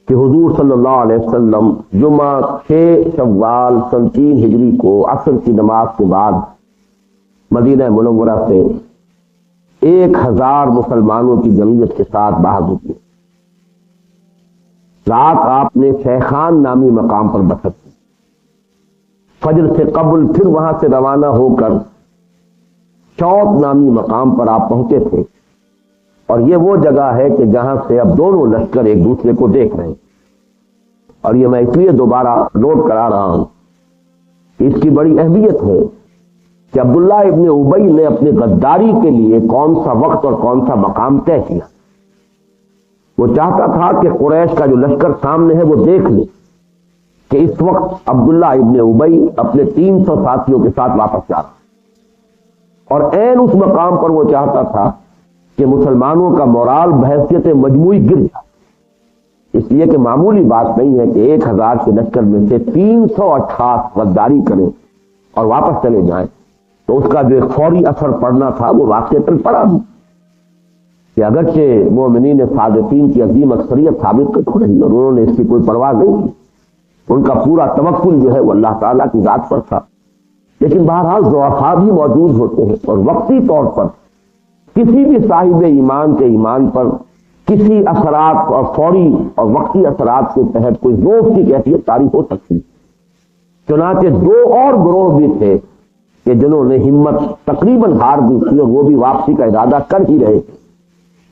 کہ حضور صلی اللہ علیہ وسلم جمعہ 6 شوال سن 3 ہجری کو عصر کی نماز کے بعد مدینہ منورہ سے 1000 مسلمانوں کی جمعیت کے ساتھ باہر نکلے۔ رات آپ نے شیخان نامی مقام پر بسر کی، فجر سے قبل پھر وہاں سے روانہ ہو کر چوت نامی مقام پر آپ پہنچے تھے، اور یہ وہ جگہ ہے کہ جہاں سے اب دونوں لشکر ایک دوسرے کو دیکھ رہے ہیں۔ اور یہ میں اس لیے دوبارہ نوٹ کرا رہا ہوں کہ اس کی بڑی اہمیت ہے کہ عبداللہ ابن ابی نے اپنی غداری کے لیے کون سا وقت اور کون سا مقام طے کیا۔ وہ چاہتا تھا کہ قریش کا جو لشکر سامنے ہے وہ دیکھ لے کہ اس وقت عبداللہ ابن ابی اپنے 300 ساتھیوں کے ساتھ واپس جا رہا، اور عین اس مقام پر وہ چاہتا تھا کہ مسلمانوں کا مورال بحیثیت مجموعی گر جائے، اس لیے کہ معمولی بات نہیں ہے کہ 1000 کے لشکر میں سے 368 غداری کریں اور واپس چلے جائیں، تو اس کا جو ایک فوری اثر پڑنا تھا وہ واقعتاً پڑا بھی، کہ اگرچہ مومنین صادقین کی عظیم اکثریت ثابت کر رہی اور انہوں نے اس کی کوئی پرواہ نہیں کی، ان کا پورا توکل جو ہے وہ اللہ تعالیٰ کی ذات پر تھا، لیکن بہرحال ضعفاء بھی موجود ہوتے ہیں، اور وقتی طور پر کسی بھی صاحب ایمان کے ایمان پر کسی اثرات اور فوری اور وقتی اثرات کے تحت کوئی ضعف کی کیفیت طاری ہو سکتی۔ چنانچہ 2 اور گروہ بھی تھے کہ جنہوں نے ہمت تقریباً ہار دی تھی، اور وہ بھی واپسی کا ارادہ کر ہی رہے تھے،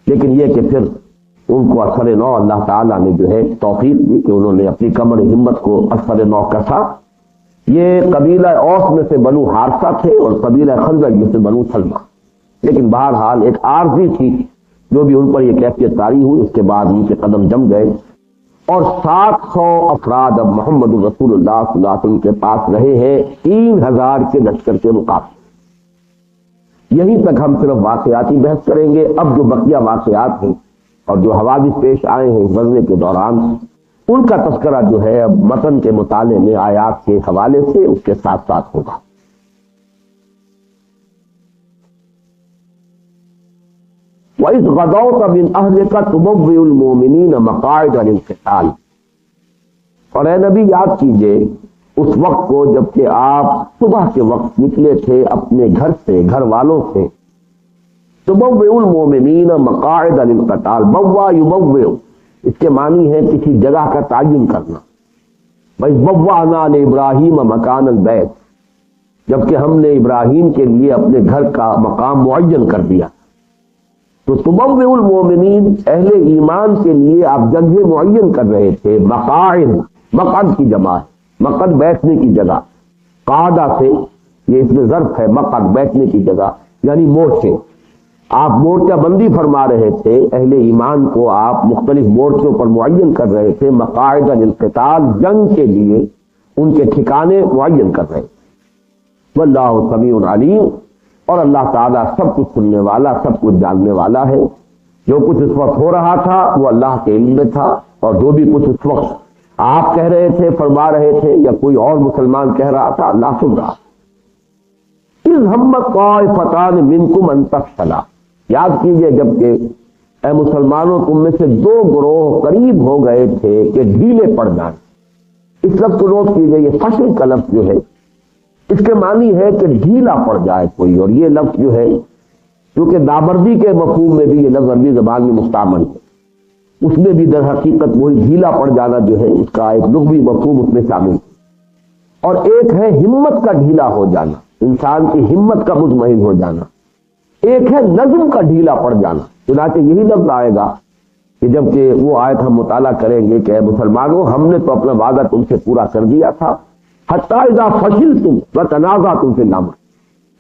لیکن یہ کہ پھر ان کو اثر نو اللہ تعالیٰ نے جو ہے توفیق دی کہ انہوں نے اپنی کمر ہمت کو اثر نو کسا۔ یہ قبیلہ اوس میں سے بنو حارثہ تھے اور قبیلہ خزرج میں سے بنو سلمہ، لیکن بہرحال ایک عارضی تھی جو بھی ان پر یہ کیفیت طاری ہوئی، اس کے بعد ان کے قدم جم گئے، اور 700 افراد اب محمد رسول اللہ صلی اللہ علیہ وسلم کے پاس رہے ہیں 3000 کے لشکر کے مقابلے۔ یہیں تک ہم صرف واقعاتی بحث کریں گے۔ اب جو بقیہ واقعات ہیں اور جو حوادث پیش آئے ہیں غزوے کے دوران، ان کا تذکرہ جو ہے اب متن کے مطالعے میں آیات کے حوالے سے اس کے ساتھ ساتھ ہوگا۔ وَإِذْ غَدَوْتَ مِنْ أَهْلِكَ تُبَوِّئُ الْمُؤْمِنِينَ مَقَاعِدَ لِلْقِتَالِ، اور اے نبی یاد کیجئے اس وقت کو جبکہ آپ صبح کے وقت نکلے تھے اپنے گھر سے، گھر والوں سے۔ تُبَوِّئُ الْمُؤْمِنِينَ مَقَاعِدَ لِلْقِتَالِ، بَوَّا يُبَوِّئُ، اس کے معنی ہے کسی جگہ کا تعین کرنا۔ وَإِذْ بَوَّأْنَا لِإِبْرَاهِيمَ مَكَانَ الْبَيْتِ، جبکہ ہم نے ابراہیم کے لیے اپنے گھر کا مقام معین کر دیا۔ تو تبوئ المومنین، اہل ایمان کے لیے آپ جگہ معین کر رہے تھے۔ مقاعد، مقعد کی جمع ہے، مقعد بیٹھنے کی جگہ، قعدہ سے یہ اس میں ظرف ہے، مقعد بیٹھنے کی جگہ یعنی مورچے، آپ مورچہ بندی فرما رہے تھے، اہل ایمان کو آپ مختلف مورچوں پر معین کر رہے تھے۔ مقاعد للقتال، جنگ کے لیے ان کے ٹھکانے معین کر رہے تھے۔ واللہ سمیع علیم، اور اللہ تعالیٰ سب کچھ سننے والا، سب کچھ جاننے والا ہے۔ جو کچھ اس وقت ہو رہا تھا وہ اللہ کے علم میں تھا، اور جو بھی کچھ اس وقت آپ کہہ رہے تھے، فرما رہے تھے، یا کوئی اور مسلمان کہہ رہا تھا، اللہ سن رہا۔ اذ ہمت طائفتان منکم ان تفشلا، یاد کیجئے جبکہ اے مسلمانوں تم میں سے 2 گروہ قریب ہو گئے تھے کہ ڈھیلے پڑ جائیں۔ اس لفظ کو نوٹ کیجئے، یہ فشل کا لفظ جو ہے اس کے معنی ہے کہ ڈھیلا پڑ جائے کوئی، اور یہ لفظ جو ہے کیونکہ دامردی کے مفہوم میں بھی یہ لفظ عربی زبان میں مستعمل ہے، اس میں بھی در حقیقت وہی ڈھیلا پڑ جانا جو ہے اس کا ایک لغوی مفہوم اس میں شامل ہے۔ اور ایک ہے ہمت کا ڈھیلا ہو جانا، انسان کی ہمت کا مطمئن ہو جانا، ایک ہے نظم کا ڈھیلا پڑ جانا۔ چنانچہ یہی لفظ آئے گا کہ جب کہ وہ آیت ہم مطالعہ کریں گے کہ اے مسلمانوں ہم نے تو اپنا وعدہ تم سے پورا کر دیا تھا، حتی اذا فشلتم وتنازعتم فی الامر،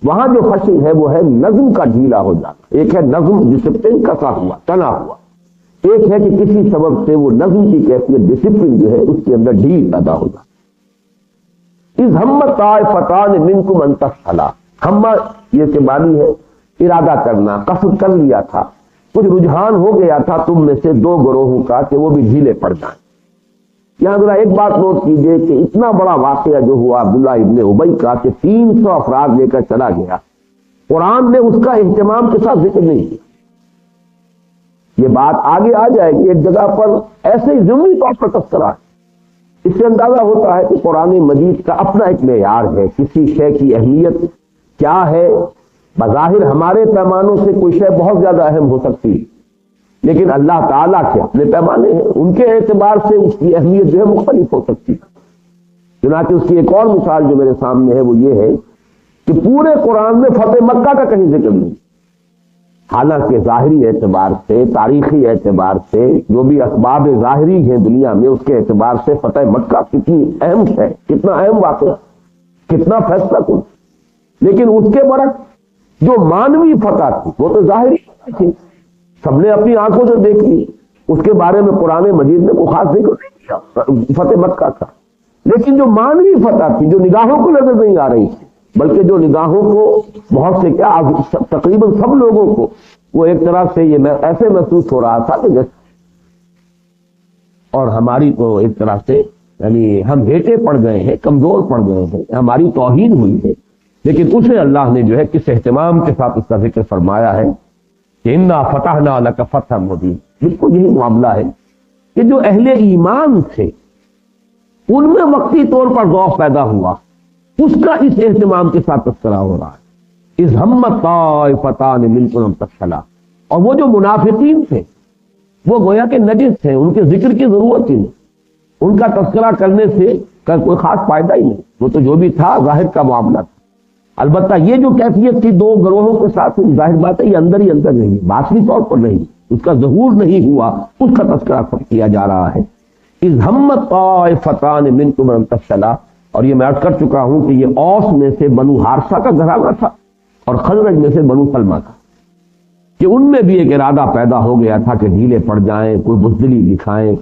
وہاں جو فشل ہے وہ ہے نظم کا ڈھیلا ہو جانا۔ ایک ہے نظم ڈسپلن کسا ہوا، تنا ہوا، ایک ہے کہ کسی سبب سے وہ نظم کی کیفیت ڈسپلن جو ہے اس کے اندر ڈھیل پیدا ہو جاتا۔ اذ ہمت طائفتان منکم ان تفشلا، ہمہ یہ کے معنی ہے ارادہ کرنا، قصد کر لیا تھا، کچھ رجحان ہو گیا تھا تم میں سے 2 گروہوں کا کہ وہ بھی ڈھیلے پڑ جائیں۔ یہاں ذرا ایک بات نوٹ کیجئے کہ اتنا بڑا واقعہ جو ہوا عبداللہ ابن ابی کا کہ 300 افراد لے کر چلا گیا، قرآن نے اس کا اہتمام کے ساتھ ذکر نہیں کیا۔ یہ بات آگے آ جائے گی ایک جگہ پر ایسے ہی ضمنی طور پر تذکرہ ہے۔ اس سے اندازہ ہوتا ہے کہ قرآن مجید کا اپنا ایک معیار ہے، کسی شے کی اہمیت کیا ہے۔ بظاہر ہمارے پیمانوں سے کوئی شے بہت زیادہ اہم ہو سکتی ہے، لیکن اللہ تعالیٰ کے اپنے پیمانے ہیں، ان کے اعتبار سے اس کی اہمیت جو ہے مختلف ہو سکتی ہے۔ چنانچہ اس کی ایک اور مثال جو میرے سامنے ہے وہ یہ ہے کہ پورے قرآن میں فتح مکہ کا کہیں ذکر نہیں، حالانکہ ظاہری اعتبار سے، تاریخی اعتبار سے، جو بھی اسباب ظاہری ہیں دنیا میں، اس کے اعتبار سے فتح مکہ کتنی اہم ہے، کتنا اہم واقعہ، کتنا فیصلہ کن۔ لیکن اس کے برعکس جو مانوی فتح تھی وہ تو ظاہری فتح تھی، سب نے اپنی آنکھوں سے دیکھ لی، اس کے بارے میں قرآن مجید نے کوئی خاص ذکر نہیں کیا فتح مکہ کا۔ لیکن جو مانوی فتح تھی، جو نگاہوں کو نظر نہیں آ رہی تھی، بلکہ جو نگاہوں کو بہت سے کیا تقریباً سب لوگوں کو وہ ایک طرح سے یہ ایسے محسوس ہو رہا تھا کہ جیسے، اور ہماری تو ایک طرح سے یعنی ہم ہیٹے پڑ گئے ہیں، کمزور پڑ گئے ہیں، ہماری توہین ہوئی ہے۔ لیکن اسے اللہ نے جو ہے کس اہتمام کے ساتھ اس کا ذکر فرمایا ہے کہ انا فتحنا لک فتحا مبین۔ بالکل یہی معاملہ ہے کہ جو اہل ایمان تھے ان میں وقتی طور پر ذوق پیدا ہوا، اس کا اس اہتمام کے ساتھ تذکرہ ہو رہا ہے۔ اذ ہمت طائفتان منکم ان تفشلا، اور وہ جو منافقین تھے وہ گویا کہ نجس تھے، ان کے ذکر کی ضرورت ہی نہیں، ان کا تذکرہ کرنے سے کا کوئی خاص فائدہ ہی نہیں، وہ تو جو بھی تھا ظاہر کا معاملہ تھا۔ البتہ یہ جو کیفیت تھی دو گروہوں کے ساتھ، ظاہر بات ہے یہ اندر ہی اندر نہیں، باطنی طور پر نہیں، اس کا ظہور نہیں ہوا، اس کا تذکرہ کیا جا رہا ہے۔ اذ ہمت طائفتان منکم ان تفشلا، اور یہ میں عرض کر چکا ہوں کہ یہ اوس میں سے بنو حارثہ کا گھرانہ تھا اور خزرج میں سے بنو سلمہ کا، کہ ان میں بھی ایک ارادہ پیدا ہو گیا تھا کہ ڈھیلے پڑ جائیں، کوئی بزدلی دکھائیں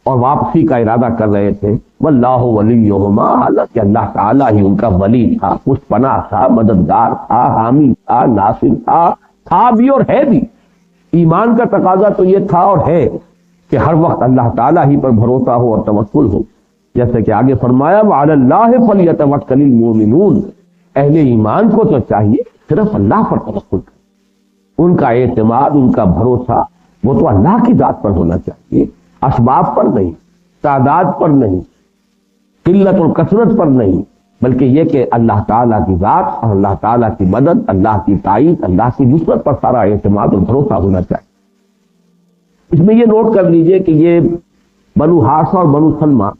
اور واپسی کا ارادہ کر رہے تھے۔ واللہ ولیہما، حالانکہ اللہ تعالیٰ ہی ان کا ولی تھا، کچھ پناہ تھا، مددگار تھا، حامی تھا، ناصر تھا بھی اور ہے بھی۔ ایمان کا تقاضا تو یہ تھا اور ہے کہ ہر وقت اللہ تعالیٰ ہی پر بھروسہ ہو اور توکل ہو، جیسے کہ آگے فرمایا وعلی اللہ فلیتوکل المؤمنون، اہل ایمان کو تو چاہیے صرف اللہ پر توکل کرے، ان کا اعتماد، ان کا بھروسہ وہ تو اللہ کی ذات پر ہونا چاہیے، اسباب پر نہیں، تعداد پر نہیں، قلت اور کثرت پر نہیں، بلکہ یہ کہ اللہ تعالیٰ کی ذات اور اللہ تعالیٰ کی مدد، اللہ کی تائید، اللہ کی نصرت پر سارا اعتماد اور بھروسہ ہونا چاہیے۔ اس میں یہ نوٹ کر لیجئے کہ یہ بنو حارثہ اور بنو سلمہ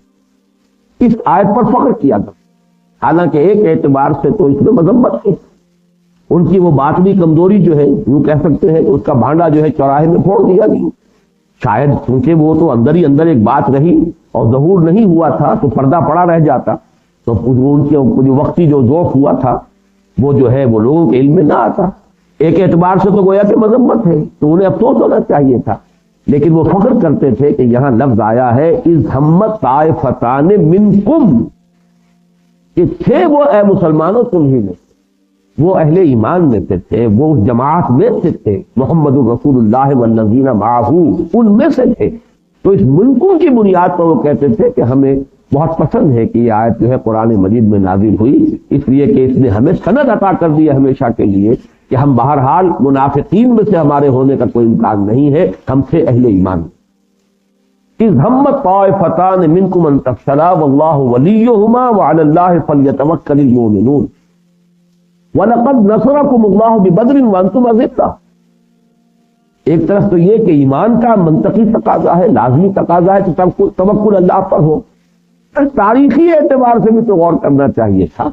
اس آیت پر فخر کیا تھا، حالانکہ ایک اعتبار سے تو اس میں مذمت ہے، ان کی وہ باطنی کمزوری جو ہے، یوں کہہ سکتے ہیں کہ اس کا بھانڈا جو ہے چوراہے میں پھوڑ دیا گیا، شاید چونکہ وہ تو اندر ہی اندر ایک بات رہی اور ظہور نہیں ہوا تھا تو پردہ پڑا رہ جاتا، تو ان کے جو وقتی جو ذوق ہوا تھا وہ جو ہے وہ لوگوں کے علم میں نہ آتا۔ ایک اعتبار سے تو گویا کہ مذمت ہے، تو انہیں افسوس ہونا چاہیے تھا، لیکن وہ فخر کرتے تھے کہ یہاں لفظ آیا ہے اذ ہمت طائفتان منکم، کہ تھے وہ اے مسلمانوں تم ہی میں، وہ اہل ایمان میں سے تھے، وہ اس جماعت میں سے تھے، محمد رسول اللہ والذین معہ ان میں سے تھے۔ تو اس منکم کی بنیاد پر وہ کہتے تھے کہ ہمیں بہت پسند ہے کہ یہ آیت جو ہے قرآن مجید میں نازل ہوئی، اس لیے کہ اس نے ہمیں سند عطا کر دی ہے ہمیشہ کے لیے کہ ہم بہرحال منافقین میں سے ہمارے ہونے کا کوئی امکان نہیں ہے، ہم سے اہل ایمان۔ اذ ہمت طائفتان منکم ان تفشلا واللہ ولیہما وعلی اللہ فلیتوکل المؤمنون وَلَقَدْ نَصَرَكُمُ اللَّهُ بِبَدْرٍ وَأَنْتُمْ أَذِلَّةٌ۔ ایک طرف تو یہ کہ ایمان کا منطقی تقاضا ہے، لازمی تقاضا ہے کہ توکل اللہ پر ہو، تاریخی اعتبار سے بھی تو غور کرنا چاہیے تھا،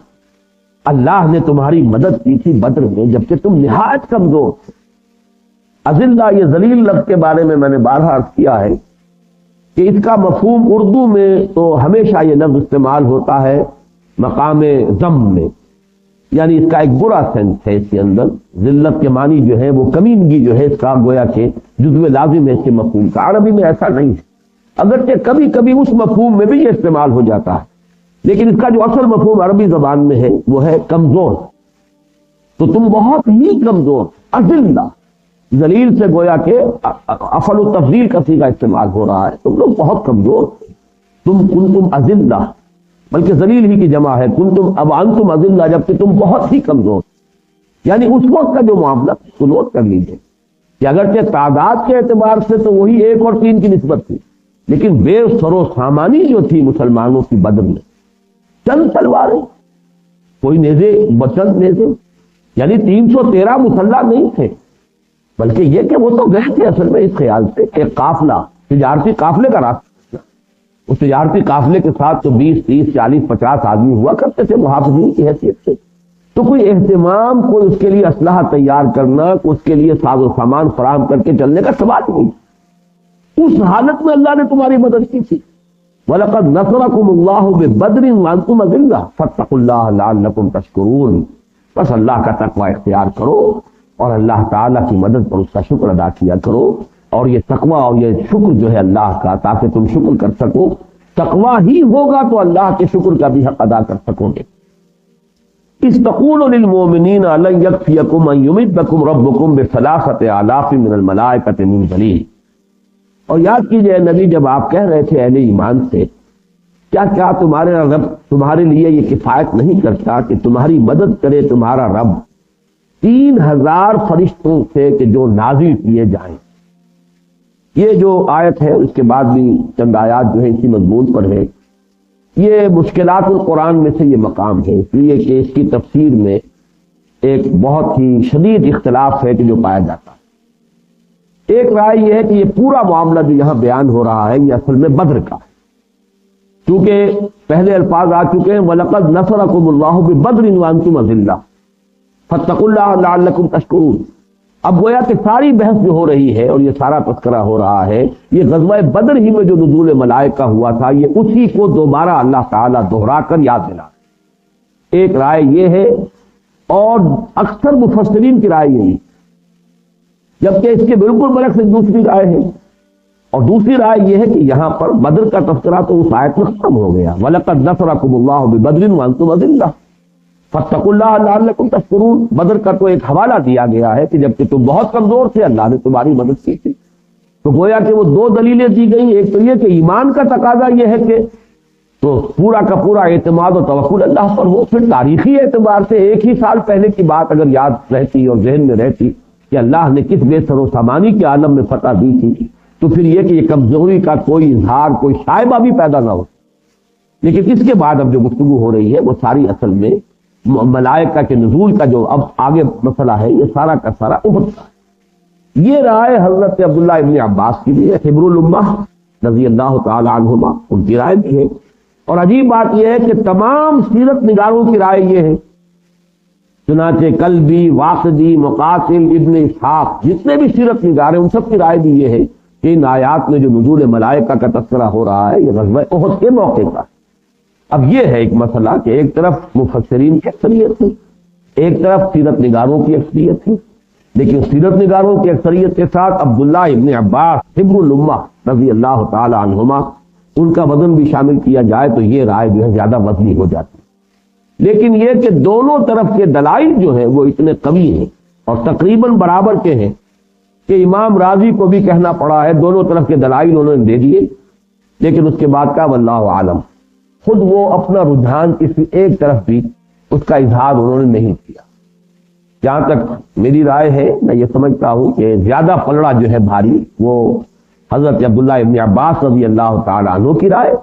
اللہ نے تمہاری مدد کی تھی بدر میں جبکہ تم نہایت کمزور تھے۔ اذلہ، یہ ذلیل لفظ کے بارے میں نے بارہا عرض کیا ہے کہ اس کا مفہوم اردو میں تو ہمیشہ یہ لفظ استعمال ہوتا ہے مقام ذم میں، یعنی اس کا ایک برا سینس ہے، اس کے اندر ذلت کے معنی جو ہے وہ کمینگی جو ہے اس کا گویا کہ جزو لازم ہے اس کے مفہوم کا۔ عربی میں ایسا نہیں ہے، اگرچہ کبھی کبھی اس مفہوم میں بھی یہ استعمال ہو جاتا ہے، لیکن اس کا جو اصل مفہوم عربی زبان میں ہے وہ ہے کمزور، تو تم بہت ہی کمزور، اذلہ، ذلیل سے گویا کہ افعل التفضیل کا صیغہ استعمال ہو رہا ہے، تم لوگ بہت کمزور، تم کنتم اذلہ، بلکہ ذلیل ہی کی جمع ہے، کنتم اب انتم اذلہ، جبکہ تم بہت ہی کمزور، یعنی اس وقت کا جو معاملہ اس کو نوٹ کر لیجیے کہ اگرچہ تعداد کے اعتبار سے تو وہی 1 اور 3 کی نسبت تھی، لیکن بے سر و سامانی جو تھی مسلمانوں کی بدر میں، چند تلواریں، کوئی نیزے، چند نیزے، یعنی 313 مسلح نہیں تھے، بلکہ یہ کہ وہ تو گئے تھے اصل میں اس خیال سے کہ قافلہ، تجارتی قافلے کا راستہ، اس تجارتی قافلے کے ساتھ تو 20 30 40 50 آدمی ہوا کرتے تھے محافظین کی حیثیت سے، تو کوئی اہتمام، کوئی اس کے لیے اسلحہ تیار کرنا، کوئی اس کے لیے ساز و سامان فراہم کر کے چلنے کا سوال نہیں۔ اس حالت میں اللہ نے تمہاری مدد کی تھی۔ وَلَقَدْ نَصَرَكُمُ اللَّهُ بِبَدْرٍ وَأَنْتُمْ أَذِلَّةٌ فَاتَّقُوا اللَّهَ لَعَلَّكُمْ تَشْكُرُونَ۔ بس اللہ کا تقوی اختیار کرو اور اللہ تعالیٰ کی مدد پر اس کا شکر ادا کیا کرو، اور یہ تقوی اور یہ شکر جو ہے اللہ کا، تاکہ تم شکر کر سکو، تقوی ہی ہوگا تو اللہ کے شکر کا بھی حق ادا کر سکو گے۔ اِذْ تَقُولُ لِلْمُؤْمِنِينَ أَلَنْ يَكْفِيَكُمْ أَنْ يُمِدَّكُمْ رَبُّكُمْ بِثَلَاثَةِ آلَافٍ مِّنَ الْمَلَائِكَةِ مُنزَلِينَ۔ اور یاد کیجئے نبی، جب آپ کہہ رہے تھے اہل ایمان سے، کیا تمہارے رب تمہارے لیے یہ کفایت نہیں کرتا کہ تمہاری مدد کرے تمہارا رب 3000 فرشتوں سے کہ جو نازل کیے جائیں۔ یہ جو آیت ہے اس کے بعد بھی چند آیات جو ہے اسی مضمون پر ہے۔ یہ مشکلات القرآن میں سے یہ مقام ہے، اس لیے کہ اس کی تفسیر میں ایک بہت ہی شدید اختلاف ہے کہ جو پایا جاتا ہے۔ ایک رائے یہ ہے کہ یہ پورا معاملہ جو یہاں بیان ہو رہا ہے یہ اصل میں بدر کا ہے، کیونکہ پہلے الفاظ آ چکے ہیں وَلَقَدْ نَصَرَكُمُ اللَّهُ بِبَدْرٍ وَأَنْتُمْ أَذِلَّةٌ فَاتَّقُوا اللَّهَ لَعَلَّكُمْ تَشْكُرُونَ۔ اب گویا کہ ساری بحث جو ہو رہی ہے اور یہ سارا تذکرہ ہو رہا ہے، یہ غزوہ بدر ہی میں جو نزول ملائکہ ہوا تھا، یہ اسی کو دوبارہ اللہ تعالیٰ دوہرا کر یاد دلا۔ ایک رائے یہ ہے، اور اکثر مفسرین کی رائے یہی، جبکہ اس کے بالکل برعکس ایک دوسری رائے ہے، اور دوسری رائے یہ ہے کہ یہاں پر بدر کا تذکرہ تو اس آیت میں ختم ہو گیا، وَلَقَدْ نَصَرَكُمُ اللَّهُ بِبَدْرٍ وَأَنْتُمْ أَذِلَّةٌ فَاتَّقُوا اللَّهَ لَعَلَّكُمْ تَشْكُرُونَ۔ بدر کا تو ایک حوالہ دیا گیا ہے کہ جبکہ تم بہت کمزور تھے اللہ نے تمہاری مدد کی تھی، تو گویا کہ وہ 2 دلیلیں دی گئی، ایک تو یہ کہ ایمان کا تقاضا یہ ہے کہ تو پورا کا پورا اعتماد و توکل اللہ پر ہو، پھر تاریخی اعتبار سے 1 ہی سال پہلے کی بات اگر یاد رہتی اور ذہن میں رہتی کہ اللہ نے کس بے سر و سامانی کے عالم میں فتح دی تھی، تو پھر یہ کہ یہ کمزوری کا کوئی اظہار، کوئی شائبہ بھی پیدا نہ ہو۔ لیکن اس کے بعد اب جو گفتگو ہو رہی ہے وہ ساری اصل میں ملائکہ کے نزول کا جو اب آگے مسئلہ ہے، یہ سارا کا سارا احد کا ہے۔ یہ رائے حضرت عبداللہ ابن عباس کی بھی ہے، حبر الامہ رضی اللہ تعالی عنہما، ان کی رائے بھی ہے۔ اور عجیب بات یہ ہے کہ تمام سیرت نگاروں کی رائے یہ ہے، چنانچہ کلبی، واقدی، مقاتل، ابن اسحاق، جتنے بھی سیرت نگار ہیں ان سب کی رائے بھی یہ ہے کہ ان آیات میں جو نزول ملائکہ کا تذکرہ ہو رہا ہے یہ غزوہ احد کے موقع کا ہے۔ اب یہ ہے ایک مسئلہ کہ ایک طرف مفسرین کی اکثریت ہے، ایک طرف سیرت نگاروں کی اکثریت ہے، لیکن سیرت نگاروں کی اکثریت کے ساتھ عبداللہ ابن عباس حبر الامہ رضی اللہ تعالی عنہما، ان کا وزن بھی شامل کیا جائے تو یہ رائے جو ہے زیادہ وزنی ہو جاتی ہے۔ لیکن یہ کہ دونوں طرف کے دلائل جو ہیں وہ اتنے قوی ہیں اور تقریباً برابر کے ہیں کہ امام راضی کو بھی کہنا پڑا ہے، دونوں طرف کے دلائل انہوں نے دے دیے، لیکن اس کے بعد کا واللہ عالم، خود وہ اپنا رجحان کسی ایک طرف بھی اس کا اظہار انہوں نے نہیں کیا۔ جہاں تک میری رائے ہے، میں یہ سمجھتا ہوں کہ زیادہ پلڑا جو ہے بھاری وہ حضرت عبداللہ ابن عباس رضی اللہ تعالی عنہ کی رائے،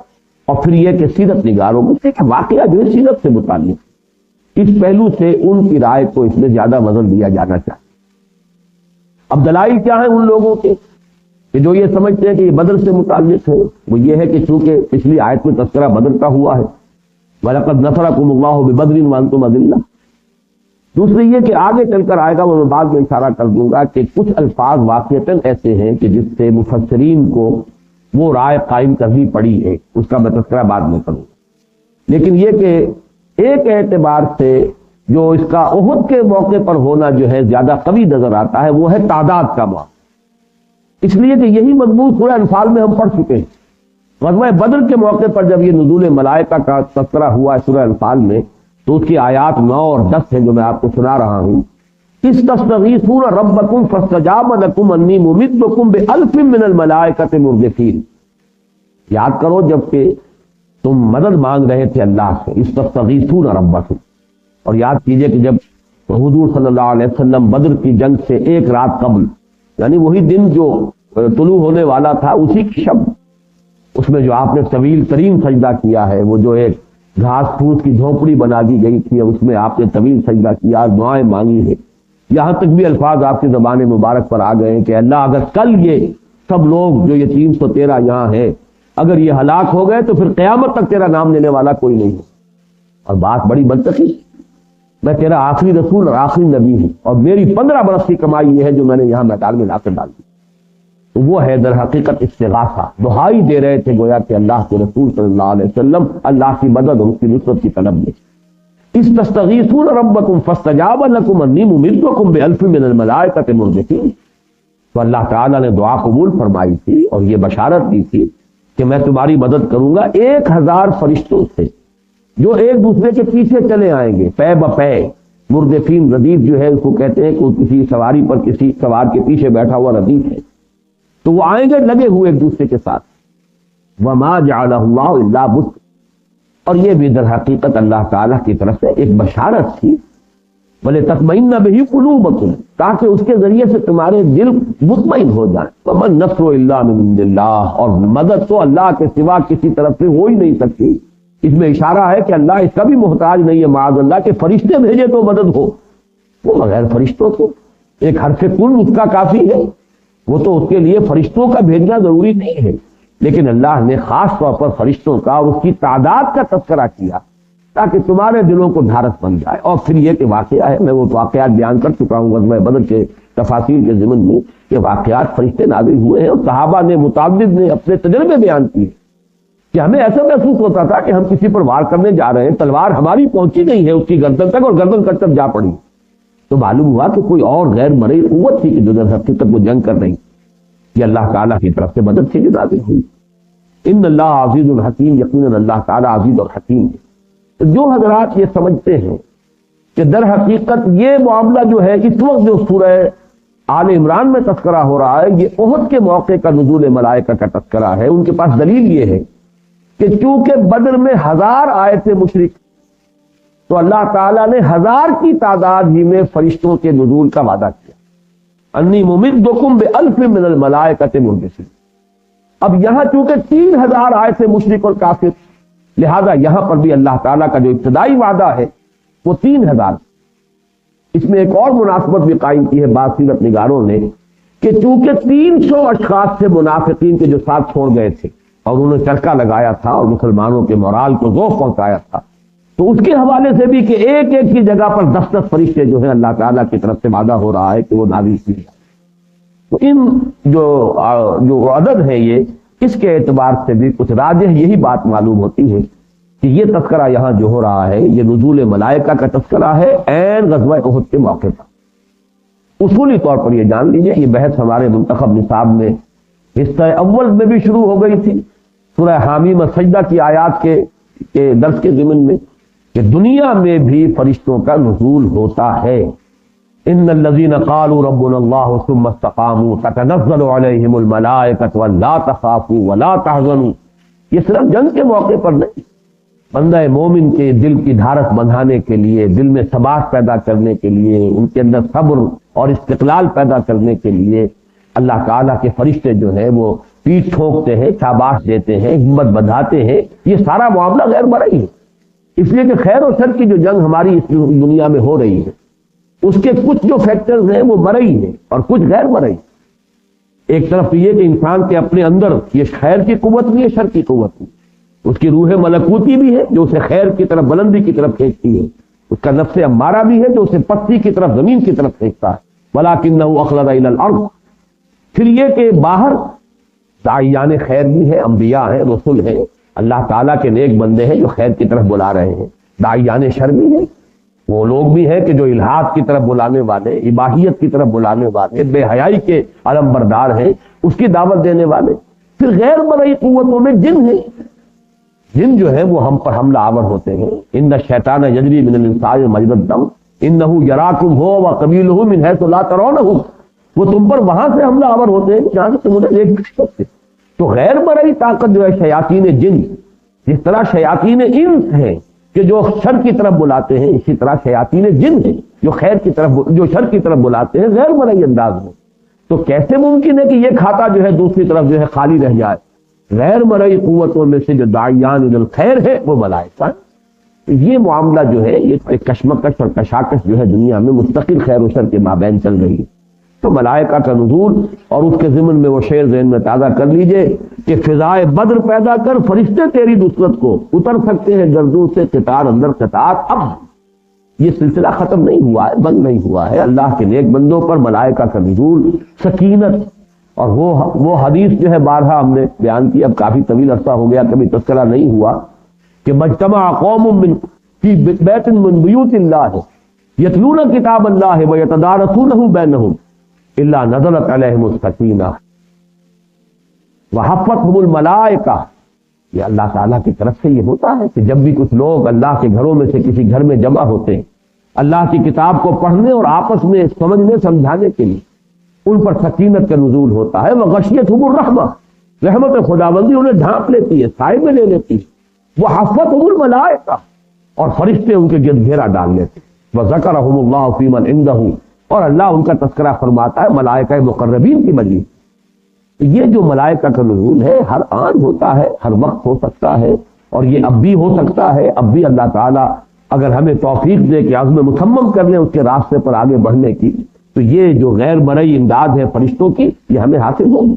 اور پھر یہ کہ سیرت نگاروں میں سے کہ واقعہ جو ہے سیرت سے متعلق، اس پہلو سے ان کی رائے کو اس میں زیادہ وزن دیا جانا چاہیے۔ اب دلائل کیا ہیں ان لوگوں کے کہ جو یہ سمجھتے ہیں کہ یہ بدر سے متعلق ہے؟ وہ یہ ہے کہ چونکہ پچھلی آیت میں تذکرہ بدر کا ہوا ہے، وَلَقَدْ نَصَرَكُمُ اللَّهُ بِبَدْرٍ وَأَنْتُمْ أَذِلَّةٌ۔ دوسری یہ کہ آگے چل کر آئے گا، وہ میں بعد میں اشارہ کر دوں گا کہ کچھ الفاظ واقعتاً ایسے ہیں کہ جس سے مفسرین کو وہ رائے قائم کرنی پڑی ہے، اس کا میں تذکرہ بعد میں کروں گا۔ لیکن یہ کہ ایک اعتبار سے جو اس کا احد کے موقع پر ہونا جو ہے زیادہ قوی نظر آتا ہے وہ ہے تعداد کا معاملہ، اس لیے کہ یہی مضمون سورہ انفال میں ہم پڑھ چکے ہیں۔ غزوہ بدر کے موقع پر جب یہ نزول ملائکہ کا تذکرہ ہوا ہے سورہ انفال میں، تو اس کی آیات 9 اور 10 ہیں جو میں آپ کو سنا رہا ہوں۔ استغیثون ربکم فاستجاب لکم انی ممدکم بألف من الملائکۃ مردفین۔ یاد کرو جب کہ تم مدد مانگ رہے تھے اللہ سے، استغیثون ربکم، اور یاد کیجئے کہ جب حضور صلی اللہ علیہ وسلم بدر کی جنگ سے ایک رات قبل یعنی وہی دن جو طلوع ہونے والا تھا اسی کی شب، اس میں جو آپ نے طویل ترین سجدہ کیا ہے، وہ جو ایک گھاس پھوس کی جھونپڑی بنا دی گئی تھی، اس میں آپ نے طویل سجدہ کیا، دعائیں مانگی ہیں، یہاں تک بھی الفاظ آپ کی زبان مبارک پر آ گئے ہیں کہ اللہ اگر کل یہ سب لوگ جو یہ 313 یہاں ہیں اگر یہ ہلاک ہو گئے تو پھر قیامت تک تیرا نام لینے والا کوئی نہیں ہے۔ اور بات بڑی منطقی، میں تیرا آخری رسول اور آخری نبی ہوں، اور میری 15 برس کی کمائی یہ ہے جو میں نے یہاں میدان میں لا کر ڈال دی۔ تو وہ ہے در حقیقت استغاثہ، دہائی دے رہے تھے گویا کہ اللہ کے رسول صلی اللہ علیہ وسلم اللہ کی مدد اور اس کی نصرت کی طلب میں۔ استستغیثون ربکم فاستجاب لکم انی ممدکم بألف من الملائکۃ مردفین۔ تو اللہ تعالیٰ نے دعا قبول فرمائی تھی اور یہ بشارت دی تھی کہ میں تمہاری مدد کروں گا 1000 فرشتوں سے جو ایک دوسرے کے پیچھے چلے آئیں گے، پے بپے۔ مردفین ردیف جو ہے اس کو کہتے ہیں کہ کسی سواری پر کسی سوار کے پیچھے بیٹھا ہوا ردیف ہے، تو وہ آئیں گے لگے ہوئے ایک دوسرے کے ساتھ۔ وما جعلہ اللہ الا بشرا، اور یہ بھی در حقیقت اللہ تعالیٰ کی طرف سے ایک بشارت تھی، بلے تطمئن بہ قلوبکم، تاکہ اس کے ذریعے سے تمہارے دل مطمئن ہو جائیں۔ وما النصر الا من عند اللہ، اور مدد تو اللہ کے سوا کسی طرف سے ہو ہی نہیں سکتی۔ اس میں اشارہ ہے کہ اللہ اس کا بھی محتاج نہیں ہے معاذ اللہ کہ فرشتے بھیجے تو مدد ہو، وہ بغیر فرشتوں کے ایک حرف کن اس کا کافی ہے، وہ تو اس کے لیے فرشتوں کا بھیجنا ضروری نہیں ہے، لیکن اللہ نے خاص طور پر فرشتوں کا اور اس کی تعداد کا تذکرہ کیا تاکہ تمہارے دلوں کو ڈھارس بن جائے۔ اور پھر یہ کہ واقعہ ہے، میں وہ واقعات بیان کر چکا ہوں غزوہ بدر کے تفاصیل کے ضمن میں، کہ واقعات فرشتے نازل ہوئے ہیں، اور صحابہ نے متعدد نے اپنے تجربے بیان کیے کہ ہمیں ایسا محسوس ہوتا تھا کہ ہم کسی پر وار کرنے جا رہے ہیں، تلوار ہماری پہنچی نہیں ہے اس کی گردن تک اور گردن کٹ کر جا پڑی، تو معلوم ہوا کہ کوئی اور غیر مرئی قوت تھی کہ جو در حقیقت وہ جنگ کر رہی۔ یہ اللہ تعالیٰ کی طرف سے مدد سے نازل ہوئی۔ ان اللہ عزیز الحکیم، یقیناً اللہ تعالیٰ عزیز اور حکیم ہے۔ تو جو حضرات یہ سمجھتے ہیں کہ در حقیقت یہ معاملہ جو ہے اس وقت جو سورہ آل عمران میں تذکرہ ہو رہا ہے یہ احد کے موقع کا نزول ملائکہ کا تذکرہ ہے، ان کے پاس دلیل یہ ہے کہ چونکہ بدر میں 1000 آئے تھے مشرک، تو اللہ تعالیٰ نے 1000 کی تعداد ہی میں فرشتوں کے نزول کا وعدہ کیا، انی ممدکم بألف من الملائکۃ مردفین۔ اب یہاں چونکہ 3000 آئے تھے مشرک اور کافر، لہذا یہاں پر بھی اللہ تعالیٰ کا جو ابتدائی وعدہ ہے وہ 3000۔ اس میں ایک اور مناسبت بھی قائم کی ہے بعض سیرت نگاروں نے کہ چونکہ 300 اشخاص سے منافقین کے جو ساتھ چھوڑ گئے تھے اور انہوں نے چرکا لگایا تھا اور مسلمانوں کے مورال کو ذوق پہنچایا تھا، تو اس کے حوالے سے بھی کہ ایک ایک کی جگہ پر 10 فرشتے جو ہیں اللہ تعالیٰ کی طرف سے وعدہ ہو رہا ہے کہ وہ نازل کیے جائیں۔ تو ان جو عدد ہے یہ اس کے اعتبار سے بھی کچھ راجح یہی بات معلوم ہوتی ہے کہ یہ تذکرہ یہاں جو ہو رہا ہے یہ نزول ملائکہ کا تذکرہ ہے عین غزوہ احد کے موقع پر۔ اصولی طور پر یہ جان لیجئے، یہ بحث ہمارے منتخب نصاب میں حصہ اول میں بھی شروع ہو گئی تھی سورہ حامیم سجدہ کی آیات کے درس کے ضمن میں، کہ دنیا میں بھی فرشتوں کا نزول ہوتا ہے۔ ان الذين قالوا ربنا الله ثم استقاموا تتنزل عليهم الملائكة ولا تخافوا ولا تحزنوا، یہ صرف جنگ کے موقع پر نہیں، بندہ مومن کے دل کی دھارس بندھانے کے لیے، دل میں ثبات پیدا کرنے کے لیے، ان کے اندر صبر اور استقلال پیدا کرنے کے لیے اللہ تعالیٰ کے فرشتے جو ہیں وہ پیٹھ ٹھوکتے ہیں، شاباش دیتے ہیں، ہمت بندھاتے ہیں۔ یہ سارا معاملہ غیر مرئی ہے، اس لیے کہ خیر و شر کی جو جنگ ہماری اس دنیا میں ہو رہی ہے اس کے کچھ جو فیکٹرز ہیں وہ مرئی ہیں اور کچھ غیر مرئی۔ ایک طرف تو یہ کہ انسان کے اپنے اندر یہ خیر کی قوت بھی ہے، شر کی قوت بھی، اس کی روح ملکوتی بھی ہے جو اسے خیر کی طرف، بلندی کی طرف کھینچتی ہے، اس کا نفس امارہ بھی ہے جو اسے پستی کی طرف، زمین کی طرف کھینچتا ہے، وَلَٰكِنَّهُ أَخْلَدَ إِلَى الْأَرْضِ۔ پھر یہ کہ باہر داعیان خیر بھی ہے، انبیاء ہیں، رسول ہیں، اللہ تعالیٰ کے نیک بندے ہیں جو خیر کی طرف بلا رہے ہیں، داعیان شر بھی ہیں، وہ لوگ بھی ہیں کہ جو الحاد کی طرف بلانے والے، اباحیت کی طرف بلانے والے، بے حیائی کے علم بردار ہیں، اس کی دعوت دینے والے۔ پھر غیر مرئی قوتوں میں جن ہیں، جن جو ہے وہ ہم پر حملہ آور ہوتے ہیں۔ ان الشیطان یجری من الانسان مجری الدم انہ یراکم هو وقبیلہ من حیث لا ترونہم، وہ تم پر وہاں سے حملہ آور ہوتے ہیں جہاں سے تم انہیں دیکھ نہیں سکتے۔ تو غیر مرئی طاقت جو ہے شیاطین جن، جس طرح شیاطین انس ہیں کہ جو شر کی طرف بلاتے ہیں، اسی طرح شیاطین جن ہیں جو خیر کی طرف، جو شر کی طرف بلاتے ہیں غیر مرئی انداز میں۔ تو کیسے ممکن ہے کہ یہ کھاتا جو ہے دوسری طرف جو ہے خالی رہ جائے؟ غیر مرئی قوتوں میں سے جو داعیان الخیر ہے وہ ملائکہ۔ یہ معاملہ جو ہے یہ ایک کشمکش اور کشاکش جو ہے دنیا میں مستقل خیر و شر کے مابین چل رہی ہے۔ تو ملائکہ کا نزول اور اس کے ضمن میں وہ شعر ذہن میں تازہ کر لیجئے کہ فضائے بدر پیدا کر فرشتے تیری نصرت کو، اتر سکتے ہیں گردوں سے قطار اندر قطار۔ اب یہ سلسلہ ختم نہیں ہوا ہے، بند نہیں ہوا ہے۔ اللہ کے نیک بندوں پر ملائکہ کا نزول، سکینت، اور وہ حدیث جو ہے بارہا ہم نے بیان کی، اب کافی طویل عرصہ ہو گیا کبھی تذکرہ نہیں ہوا، کہ مجتمع قوم فی بیت من بیوت اللہ یتلون کتاب اللہ ویتدارسونہ بینہم الا نزلت علیہم السکینہ وحفتہم الملائکہ۔ یہ اللہ تعالیٰ کی طرف سے یہ ہوتا ہے کہ جب بھی کچھ لوگ اللہ کے گھروں میں سے کسی گھر میں جمع ہوتے ہیں اللہ کی کتاب کو پڑھنے اور آپس میں سمجھنے سمجھانے کے لیے، ان پر سکینت کا نزول ہوتا ہے۔ وغشیتہم الرحمہ، رحمت خداوندی انہیں ڈھانپ لیتی ہے، سائے میں لے لیتی ہے۔ وحفتہم الملائکہ، اور فرشتے ان کے گرد گھیرا ڈال لیتے ہیں۔ وذکرہم اللہ فی من عندہ، اور اللہ ان کا تذکرہ فرماتا ہے ملائکہ مقربین کی مجلس۔ یہ جو ملائکہ کا نزول ہے ہر آن ہوتا ہے، ہر وقت ہو سکتا ہے، اور یہ اب بھی ہو سکتا ہے۔ اب بھی اللہ تعالیٰ اگر ہمیں توفیق دے کہ عزم مصمم کر لیں اس کے راستے پر آگے بڑھنے کی، تو یہ جو غیر مرئی امداد ہے فرشتوں کی، یہ ہمیں حاصل ہوگی۔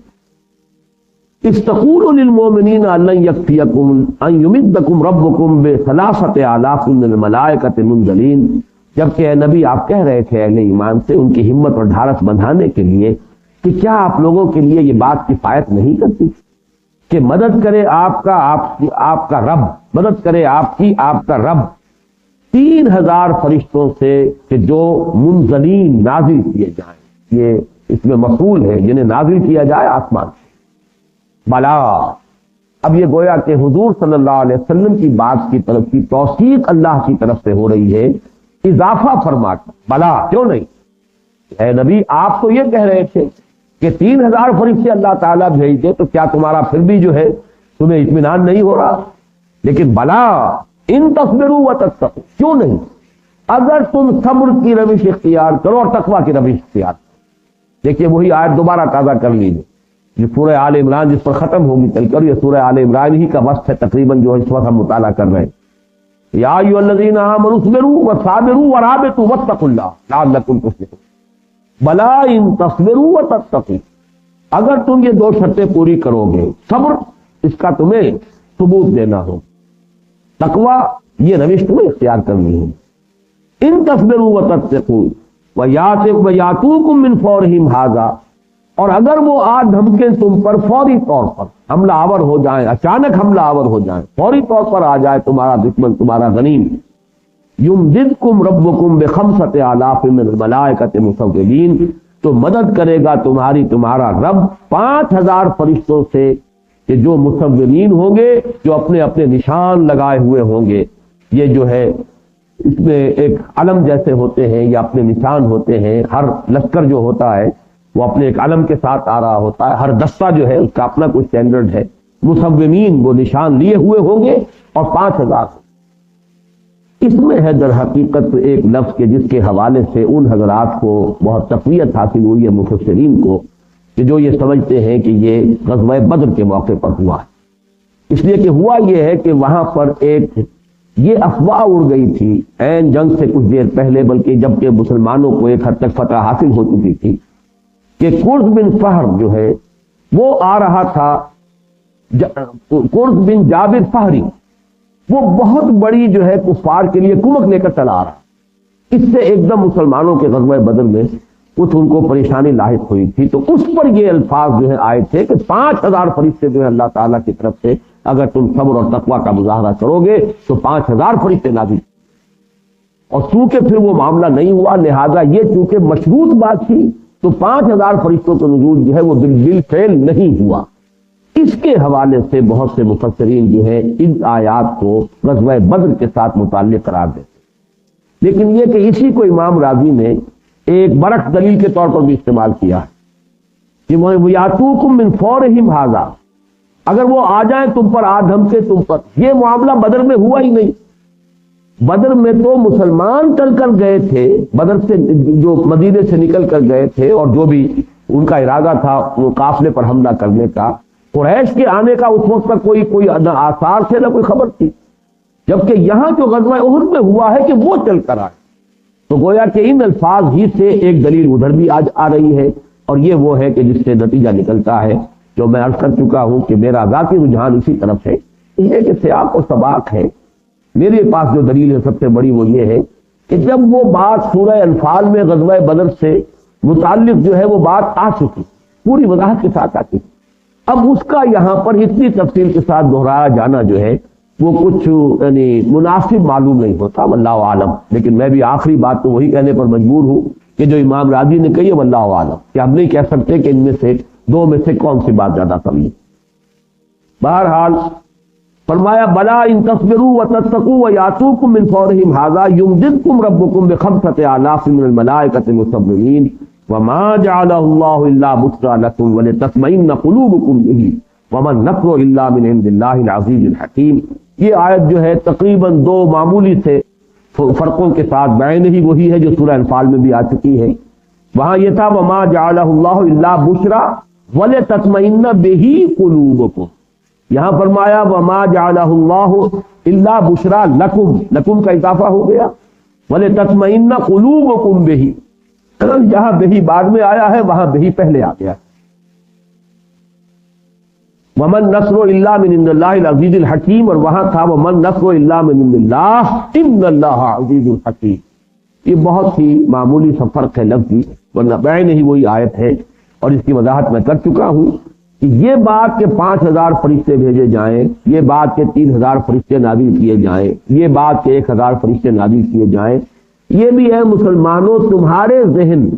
استقول للمؤمنین ان لن یکفیکم ان یمدکم ربکم بثلاثۃ آلاف من الملائکۃ منزلین، جبکہ اے نبی آپ کہہ رہے تھے اہل ایمان سے ان کی ہمت اور ڈھارس بندھانے کے لیے کہ کیا آپ لوگوں کے لیے یہ بات کفایت نہیں کرتی کہ مدد کرے آپ کا رب، مدد کرے آپ کا رب 3000 فرشتوں سے کہ جو منزلین نازل کیے جائیں۔ یہ اس میں مفعول ہے، جنہیں نازل کیا جائے آسمان سے۔ بلا، اب یہ گویا کہ حضور صلی اللہ علیہ وسلم کی بات کی طرف کی توثیق اللہ کی طرف سے ہو رہی ہے، اضافہ فرما کر۔ بلا، کیوں نہیں؟ اے نبی آپ تو یہ کہہ رہے تھے کہ 3000 فرشتے اللہ تعالیٰ بھیج دے، تو کیا تمہارا پھر بھی جو ہے تمہیں اطمینان نہیں ہو رہا؟ لیکن بلا ان تصبروا وتتقوا، کیوں نہیں؟ اگر تم صبر کی روش اختیار کرو اور تقویٰ کی روش اختیار کرو۔ دیکھیے وہی آیت دوبارہ تازہ کر لیجیے، یہ سورہ آل عمران جس پر ختم ہوگی چل کر، یہ سورہ آل عمران ہی کا وصف ہے تقریباً جو اس وقت ہم مطالعہ کر رہے ہیں۔ یا ایھا الذین آمنوا اصبروا وصابروا ورابطوا واتقوا اللہ لعلکم تفلحون۔ بلا ان تصبروا وتتقوا، اگر تم یہ 2 شرطیں پوری کرو گے، صبر اس کا تمہیں ثبوت دینا ہو، تقویٰ یہ روش تمہیں اختیار کرنی ہے۔ ان تصبروا وتتقوا ویاتوکم من فورہم ھذا، اور اگر وہ آ دھمکیں تم پر فوری طور پر حملہ آور ہو جائیں، اچانک حملہ آور ہو جائیں، فوری طور پر آ جائے تمہارا دشمن، تمہارا غنیم، یمددکم ربکم بخمسۃ آلاف من الملائکۃ مسومین، تو مدد کرے گا تمہارا رب 5000 فرشتوں سے کہ جو مسومین ہوں گے، جو اپنے اپنے نشان لگائے ہوئے ہوں گے۔ یہ جو ہے اس میں ایک علم جیسے ہوتے ہیں یا اپنے نشان ہوتے ہیں، ہر لشکر جو ہوتا ہے وہ اپنے ایک علم کے ساتھ آ رہا ہوتا ہے، ہر دستہ جو ہے اس کا اپنا کوئی سٹینڈرڈ ہے۔ مسومین وہ نشان لیے ہوئے ہوں گے اور 5000۔ اس میں ہے در حقیقت ایک لفظ کے جس کے حوالے سے ان حضرات کو بہت تقویت حاصل ہوئی ہے مفسرین کو، کہ جو یہ سمجھتے ہیں کہ یہ غزوہ بدر کے موقع پر ہوا ہے۔ اس لیے کہ ہوا یہ ہے کہ وہاں پر ایک یہ افواہ اڑ گئی تھی عین جنگ سے کچھ دیر پہلے، بلکہ جبکہ مسلمانوں کو ایک حد تک فتح حاصل ہو چکی تھی، کہ قرظ بن فہر جو ہے وہ آ رہا تھا، قرظ بن جابر فہری، وہ بہت بڑی جو ہے کفار کے لیے کمک لے کر چلا آ رہا۔ اس سے ایک دم مسلمانوں کے غزوہ بدر میں کچھ ان کو پریشانی لاحق ہوئی تھی، تو اس پر یہ الفاظ جو ہے آئے تھے کہ 5000 فرشتے جو ہے اللہ تعالیٰ کی طرف سے اگر تم صبر اور تقویٰ کا مظاہرہ کرو گے تو 5000 فرشتے نازل۔ اور چونکہ پھر وہ معاملہ نہیں ہوا، لہذا یہ چونکہ مشروط بات تھی تو 5000 فرشتوں کا نزول جو ہے وہ بالفعل نہیں ہوا۔ اس کے حوالے سے بہت سے مفسرین جو ہے ان آیات کو غزوہ بدر کے ساتھ متعلق قرار دیتے، لیکن یہ کہ اسی کو امام راضی نے ایک برعکس دلیل کے طور پر بھی استعمال کیا ہے کہ وَيَأْتُوكُم مِّن فَوْرِهِمْ هَٰذَا، اگر وہ آ جائیں تم پر، آ دھمکے تم پر۔ یہ معاملہ بدر میں ہوا ہی نہیں۔ بدر میں تو مسلمان چل کر گئے تھے، بدر سے جو مدینے سے نکل کر گئے تھے، اور جو بھی ان کا ارادہ تھا وہ قافلے پر حملہ کرنے کا، قریش کے آنے کا اس وقت تک کوئی نہ آثار تھے نہ کوئی خبر تھی، جبکہ یہاں جو غزوہ احد میں ہوا ہے کہ وہ چل کر آئے، تو گویا کہ ان الفاظ ہی سے ایک دلیل ادھر بھی آج آ رہی ہے، اور یہ وہ ہے کہ جس سے نتیجہ نکلتا ہے جو میں عرض کر چکا ہوں کہ میرا ذاتی رجحان اسی طرف ہے، یہ کہ سیاق و سباق ہے۔ میرے پاس جو دلیل ہے سب سے بڑی وہ یہ ہے کہ جب وہ بات سورہ انفال میں غزوہ بدر سے متعلق جو ہے وہ بات آ چکی، پوری وضاحت کے ساتھ آ چکی، اب اس کا یہاں پر اتنی تفصیل کے ساتھ دہرایا جانا جو ہے وہ کچھ یعنی مناسب معلوم نہیں ہوتا، واللہ عالم۔ لیکن میں بھی آخری بات تو وہی کہنے پر مجبور ہوں کہ جو امام راضی نے کہی ہے واللہ عالم، کہ ہم نہیں کہہ سکتے کہ ان میں سے دو میں سے کون سی بات زیادہ صحیح ہے۔ بہرحال فرمایا بلا ان تصبروا وتتقوا وياتوكم من فورهم هذا يمددكم ربكم بخمسة آلاف من الملائكة مسومين وما جعله الله الا بشرى لكم ولتطمئن قلوبكم به وما النصر الا من عند الله العزيز الحكيم۔ یہ آیت جو ہے تقریباً دو معمولی سے فرقوں کے ساتھ بعین ہی وہی ہے جو سورہ انفال میں بھی آ چکی ہے۔ وہاں یہ تھا وما جعله الله الا بشرى ولتطمئن به قلوبكم، یہاں فرمایا وما جعلہ اللہ الا بشرا لکم، لکم کا اضافہ ہو گیا، ولتطمئن قلوبکم بہ، یہاں بہی بعد میں آیا ہے، وہاں بہی پہلے آ گیا۔ ومن نصر الا من عند اللہ العزیز الحکیم، اور وہاں تھا ومن نصر الا من عند اللہ ان اللہ عزیز الحکیم۔ یہ بہت ہی معمولی سا فرق ہے لفظی، ورنہ بعین ہی وہی آیت ہے، اور اس کی وضاحت میں کر چکا ہوں کہ یہ بات کہ 5000 فرشتے بھیجے جائیں، یہ بات کہ 3000 فرشتے نازل کیے جائیں، یہ بات کہ 1000 فرشتے نازل کیے جائیں، یہ بھی ہے مسلمانوں تمہارے ذہن،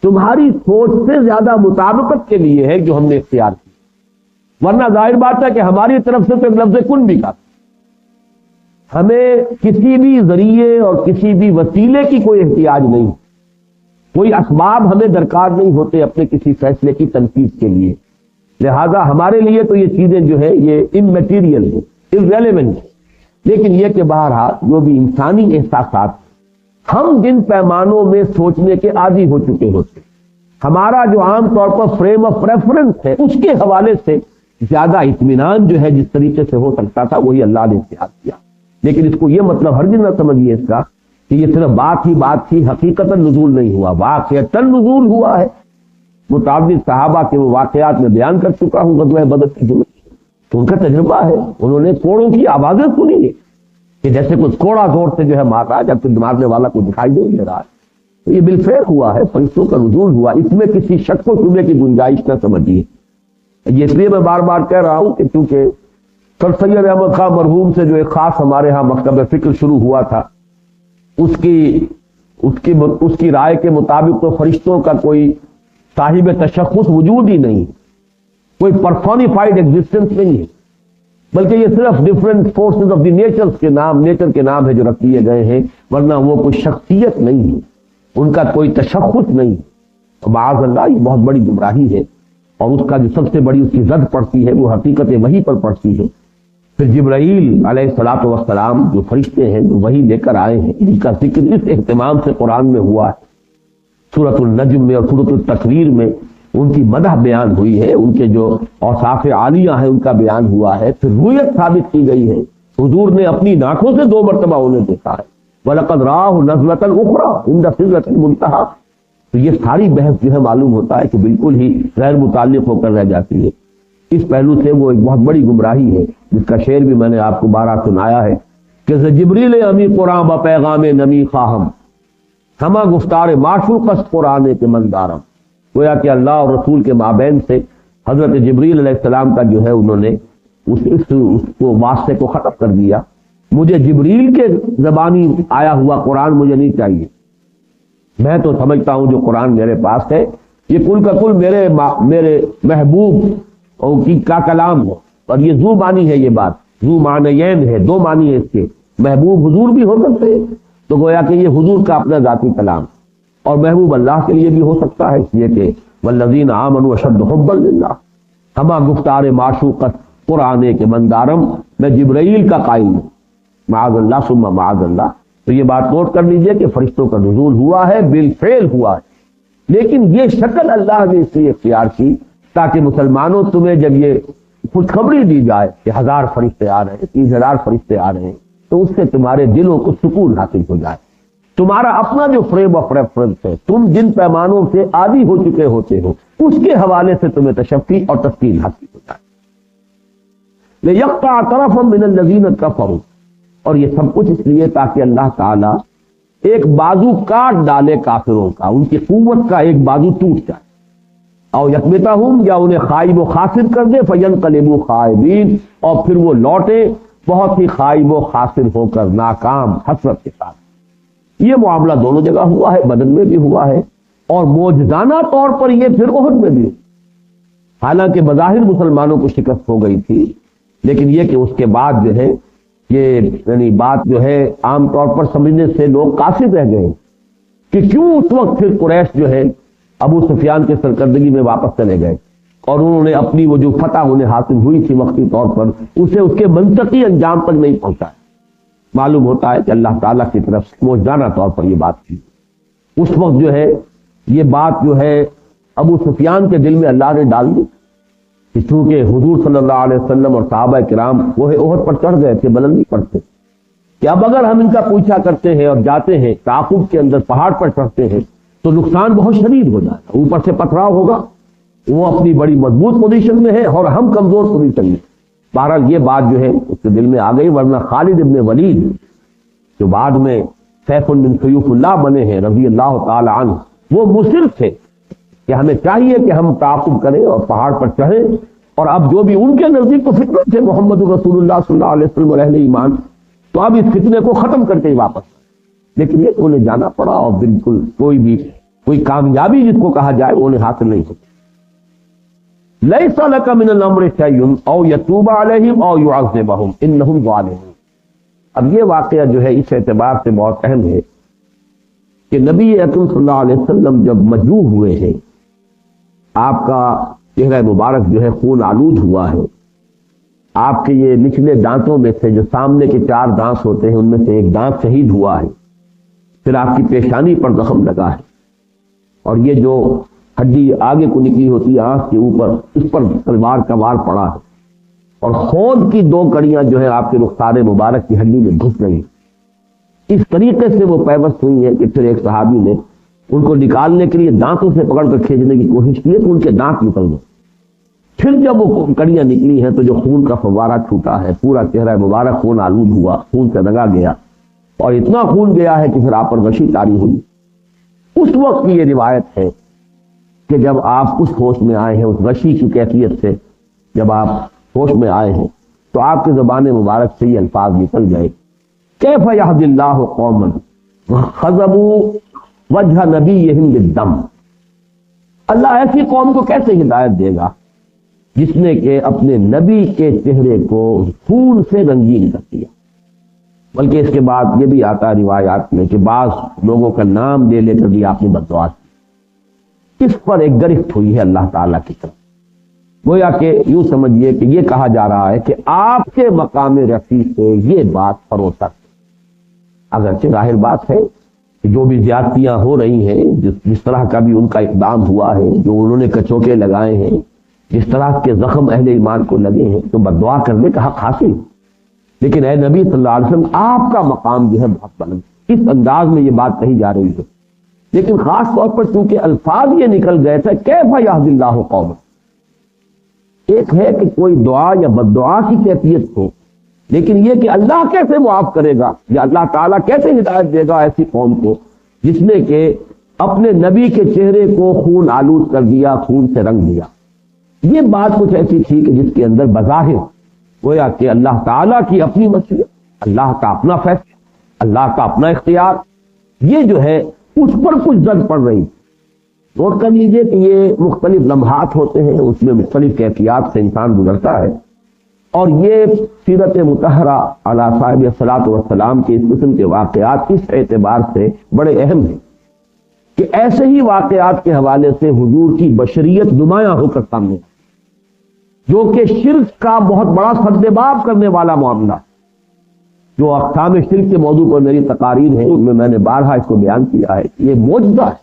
تمہاری سوچ سے زیادہ مطابقت کے لیے ہے جو ہم نے اختیار کی، ورنہ ظاہر بات ہے کہ ہماری طرف سے تو ایک لفظ کن بھی کافی، ہمیں کسی بھی ذریعے اور کسی بھی وسیلے کی کوئی احتیاج نہیں، کوئی اسباب ہمیں درکار نہیں ہوتے اپنے کسی فیصلے کی تنفیذ کے لیے، لہذا ہمارے لیے تو یہ چیزیں جو ہے یہ اممیٹیریل ہیں، irrelevant ہیں، لیکن یہ کہ بہرحال جو بھی انسانی احساسات ہم جن پیمانوں میں سوچنے کے عادی ہو چکے ہوتے، ہمارا جو عام طور پر فریم آف ریفرنس ہے اس کے حوالے سے زیادہ اطمینان جو ہے جس طریقے سے ہو سکتا تھا وہی اللہ نے اختیار کیا۔ لیکن اس کو یہ مطلب ہرگز نہ سمجھیے اس کا کہ یہ صرف بات ہی بات تھی، حقیقتاً نزول نہیں ہوا، واقعتاً نزول ہوا ہے۔ متعدد صحابہ کے وہ واقعات میں بیان کر چکا ہوں غزوہ بدر کی جملے، تو ان کا تجربہ ہے، انہوں نے کوڑوں کی آوازیں سنی ہے کہ جیسے کچھ کوڑا زور سے جو ہے مار رہا ہے جبکہ مارنے والا کو دکھائی نہیں دے رہا ہے، تو یہ بالفعل ہوا ہے، فرشتوں کا نزول ہوا، اس میں کسی شک و شبے کی گنجائش نہ سمجھیے۔ یہ اس لیے میں بار بار کہہ رہا ہوں کہ چونکہ سر سید احمد خان مرحوم سے جو ایک خاص ہمارے ہاں مکتب فکر شروع ہوا تھا، اس کی رائے کے مطابق تو فرشتوں کا کوئی صاحب تشخص وجود ہی نہیں، کوئی پرسونیفائڈ ایگزسٹنس نہیں ہے، بلکہ یہ صرف different forces of the nature کے نام ہے جو رکھ دیے گئے ہیں، ورنہ وہ کوئی شخصیت نہیں ہے، ان کا کوئی تشخص نہیں، معاذ اللہ یہ بہت بڑی گمراہی ہے، اور اس کا جو سب سے بڑی اس کی زد پڑتی ہے وہ حقیقت وحی پر پڑتی ہے۔ پھر جبرائیل علیہ الصلوۃ والسلام جو فرشتے ہیں جو وحی لے کر آئے ہیں، ان کا ذکر اس اہتمام سے قرآن میں ہوا ہے، سورۃ النجم میں اور سورۃ التکویر میں ان کی مدح بیان ہوئی ہے، ان کے جو اوصاف عالیہ ہیں ان کا بیان ہوا ہے، پھر رویت ثابت کی گئی ہے، حضور نے اپنی آنکھوں سے 2 مرتبہ انہیں دیکھا ہے، وَلَقَدْ رَآهُ نَزْلَةً أُخْرَىٰ عِندَ سِدْرَةِ الْمُنتَهَىٰ۔ تو یہ ساری بحث جو ہے معلوم ہوتا ہے کہ بالکل ہی غیر متعلق ہو کر رہ جاتی ہے۔ اس پہلو سے وہ ایک بہت بڑی گمراہی ہے جس کا شعر بھی میں نے آپ کو بارہ سنایا ہے کہ جبریل امی قرآن با پیغام نمی خواہم ہما گفتار معشوق است قرآن کے مندارم۔ گویا کہ اللہ اور رسول کے مابین سے حضرت جبریل علیہ السلام کا جو ہے انہوں نے اس کو واسطے کو ختم کر دیا، مجھے جبریل کے زبانی آیا ہوا قرآن مجھے نہیں چاہیے، میں تو سمجھتا ہوں جو قرآن میرے پاس ہے یہ کل کا کل میرے محبوب کا کلام ہے، اور یہ ذو معنی ہے، یہ بات ذو معنیین ہے، 2 معنی ہے اس کے، محبوب حضور بھی ہو سکتے ہیں، تو گویا کہ یہ حضور کا اپنا ذاتی کلام، اور محبوب اللہ کے لیے بھی ہو سکتا ہے، اس لیے کہ والذین آمنوا اشد حبا للہ، ہما گفتار معشوقت قرآن کے مندارم، میں جبرائیل کا قائل ہوں، معاذ اللہ ثم معاذ اللہ۔ تو یہ بات نوٹ کر لیجئے کہ فرشتوں کا نزول ہوا ہے، بالفعل ہوا ہے، لیکن یہ شکل اللہ نے اس لیے اختیار کی تاکہ مسلمانوں تمہیں جب یہ خوشخبری دی جائے کہ 1000 فرشتے آ رہے ہیں، 30,000 فرشتے آ رہے ہیں، تو اس سے تمہارے دلوں کو سکون حاصل ہو جائے. تمہارا اپنا جو فریم آف ریفرنس ہے، تم جن پیمانوں سے عادی ہو چکے ہوتے ہو، اس کے حوالے سے تمہیں تشفی اور تسکین حاصل ہو جائے. لِيَقْطَعَ طَرَفًا مِّنَ الَّذِينَ كَفَرُوا، اور یہ سب کچھ اس لیے تاکہ اللہ تعالیٰ ایک بازو کاٹ ڈالے کافروں کا، ان کی قوت کا ایک بازو ٹوٹ جائے. او یکبتہم، یا انہیں خائب و خاسر کر دے، فینقلبوا خائبین، اور پھر وہ لوٹے بہت ہی خائب و خاسر ہو کر، ناکام، حسرت کے ساتھ. یہ معاملہ دونوں جگہ ہوا ہے، بدر میں بھی ہوا ہے اور موجزانہ طور پر یہ پھر احد میں بھی. حالانکہ بظاہر مسلمانوں کو شکست ہو گئی تھی، لیکن یہ کہ اس کے بعد جو ہے یہ یعنی بات جو ہے عام طور پر سمجھنے سے لوگ قاصر رہ گئے کہ کیوں اس وقت پھر قریش جو ہے ابو سفیان کے سرکردگی میں واپس چلے گئے اور انہوں نے اپنی وہ جو فتح انہیں حاصل ہوئی تھی وقتی طور پر اسے اس کے منطقی انجام تک نہیں پہنچایا. معلوم ہوتا ہے کہ اللہ تعالیٰ کی طرف سے موجزانہ طور پر یہ بات تھی. اس وقت جو ہے یہ بات جو ہے ابو سفیان کے دل میں اللہ نے ڈال دی کہ چونکہ حضور صلی اللہ علیہ وسلم اور صحابہ کرام وہ احد پر چڑھ گئے تھے بلندی پر تھے، کہ اب اگر ہم ان کا پوچھا کرتے ہیں اور جاتے ہیں تعاقب کے اندر پہاڑ پر چڑھتے ہیں تو نقصان بہت شدید ہو جائے گا، اوپر سے پتھراؤ ہوگا، وہ اپنی بڑی مضبوط پوزیشن میں ہے اور ہم کمزور پوزیشن میں. بہرحال یہ بات جو ہے اس کے دل میں آ گئی، ورنہ خالد ابن ولید جو بعد میں سیف من سیوف اللہ بنے ہیں رضی اللہ تعالی عنہ، وہ مصر تھے کہ ہمیں چاہیے کہ ہم تعاقب کریں اور پہاڑ پر چڑھیں. اور اب جو بھی ان کے نزدیک تو فتنہ تھے محمد رسول اللہ صلی اللہ علیہ وسلم اور اہل ایمان، تو اب اس فتنے کو ختم کر کے ہی واپس. لیکن یہ انہیں جانا پڑا اور بالکل کوئی کامیابی جس کو کہا جائے وہ انہیں حاصل نہیں ہوتی. لَيْسَ لَكَ مِنَ الْأَمْرِ شَيْءٌ أَوْ يَتُوبَ عَلَيْهِمْ أَوْ يُعَذِّبَهُمْ إِنَّهُمْ ظَالِمُونَ. اب یہ واقعہ جو ہے اس اعتبار سے بہت اہم ہے کہ نبی اکرم صلی اللہ علیہ وسلم جب مجروح ہوئے ہیں، آپ کا چہرہ مبارک جو ہے خون آلود ہوا ہے، آپ کے یہ نچلے دانتوں میں سے جو سامنے کے 4 دانت ہوتے ہیں ان میں سے ایک دانت شہید ہوا ہے، پھر آپ کی پیشانی پر زخم لگا ہے، اور یہ جو ہڈی آگے کو نکلی ہوتی ہے آنکھ کے اوپر، اس پر تلوار کا وار پڑا ہے، اور خون کی 2 کڑیاں جو ہے آپ کے رخسار مبارک کی ہڈی میں گھس گئی. اس طریقے سے وہ پیوست ہوئی ہے کہ پھر ایک صحابی نے ان کو نکالنے کے لیے دانتوں سے پکڑ کر کھینچنے کی کوشش کی تو ان کے دانت نکل گئے. پھر جب وہ کڑیاں نکلی ہیں تو جو خون کا فوارہ چھوٹا ہے، پورا چہرہ مبارک خون آلود ہوا، خون سے رنگا گیا، اور اتنا خون گیا ہے کہ پھر آپ پر غشی طاری ہوئی. اس وقت کی یہ روایت ہے کہ جب آپ اس ہوش میں آئے ہیں، اس غشی کی کیفیت سے جب آپ ہوش میں آئے ہیں تو آپ کی زبان مبارک سے یہ الفاظ نکل گئے، کیف یہدی اللہ قوما خضبوا وجہ نبیہم بالدم. اللہ ایسی قوم کو کیسے ہدایت دے گا جس نے کہ اپنے نبی کے چہرے کو خون سے رنگین کر دیا. بلکہ اس کے بعد یہ بھی آتا ہے روایات میں کہ بعض لوگوں کا نام لے کر بھی آپ نے بددعا کی. اس پر ایک گرفت ہوئی ہے اللہ تعالیٰ کی طرف. گویا کہ یوں سمجھیے کہ یہ کہا جا رہا ہے کہ آپ کے مقام رفیع سے یہ بات فروخت. اگرچہ ظاہر بات ہے کہ جو بھی زیادتیاں ہو رہی ہیں، جس طرح کا بھی ان کا اقدام ہوا ہے، جو انہوں نے کچوکے لگائے ہیں، جس طرح کے زخم اہل ایمان کو لگے ہیں، تو بددعا کرنے کا حق حاصل. لیکن اے نبی صلی اللہ علیہ وسلم، آپ کا مقام جو ہے بہت بلند. اس انداز میں یہ بات کہی جا رہی ہے، لیکن خاص طور پر چونکہ الفاظ یہ نکل گئے تھے کیف یہدی اللہ قوما. ایک ہے کہ کوئی دعا یا بددعا کی کیفیت ہو، لیکن یہ کہ اللہ کیسے معاف کرے گا یا اللہ تعالیٰ کیسے ہدایت دے گا ایسی قوم کو جس نے کہ اپنے نبی کے چہرے کو خون آلود کر دیا، خون سے رنگ دیا. یہ بات کچھ ایسی تھی کہ جس کے اندر بظاہر گویا کہ اللہ تعالیٰ کی اپنی مشیت، اللہ کا اپنا فیصلہ، اللہ کا اپنا اختیار، یہ جو ہے اس پر کچھ زد پڑ رہی. نوٹ کر لیجئے کہ یہ مختلف لمحات ہوتے ہیں، اس میں مختلف کیفیات سے انسان گزرتا ہے، اور یہ سیرت مطہرہ علی صاحب الصلاۃ والسلام کے اس قسم کے واقعات اس اعتبار سے بڑے اہم ہیں کہ ایسے ہی واقعات کے حوالے سے حضور کی بشریت نمایاں ہو کر سامنے، جو کہ شرک کا بہت بڑا سدباب کرنے والا معاملہ، جو اقسام شرک کے موضوع پر میری تقاریر ہیں ان میں نے بارہا اس کو بیان کیا ہے. یہ معجزہ ہے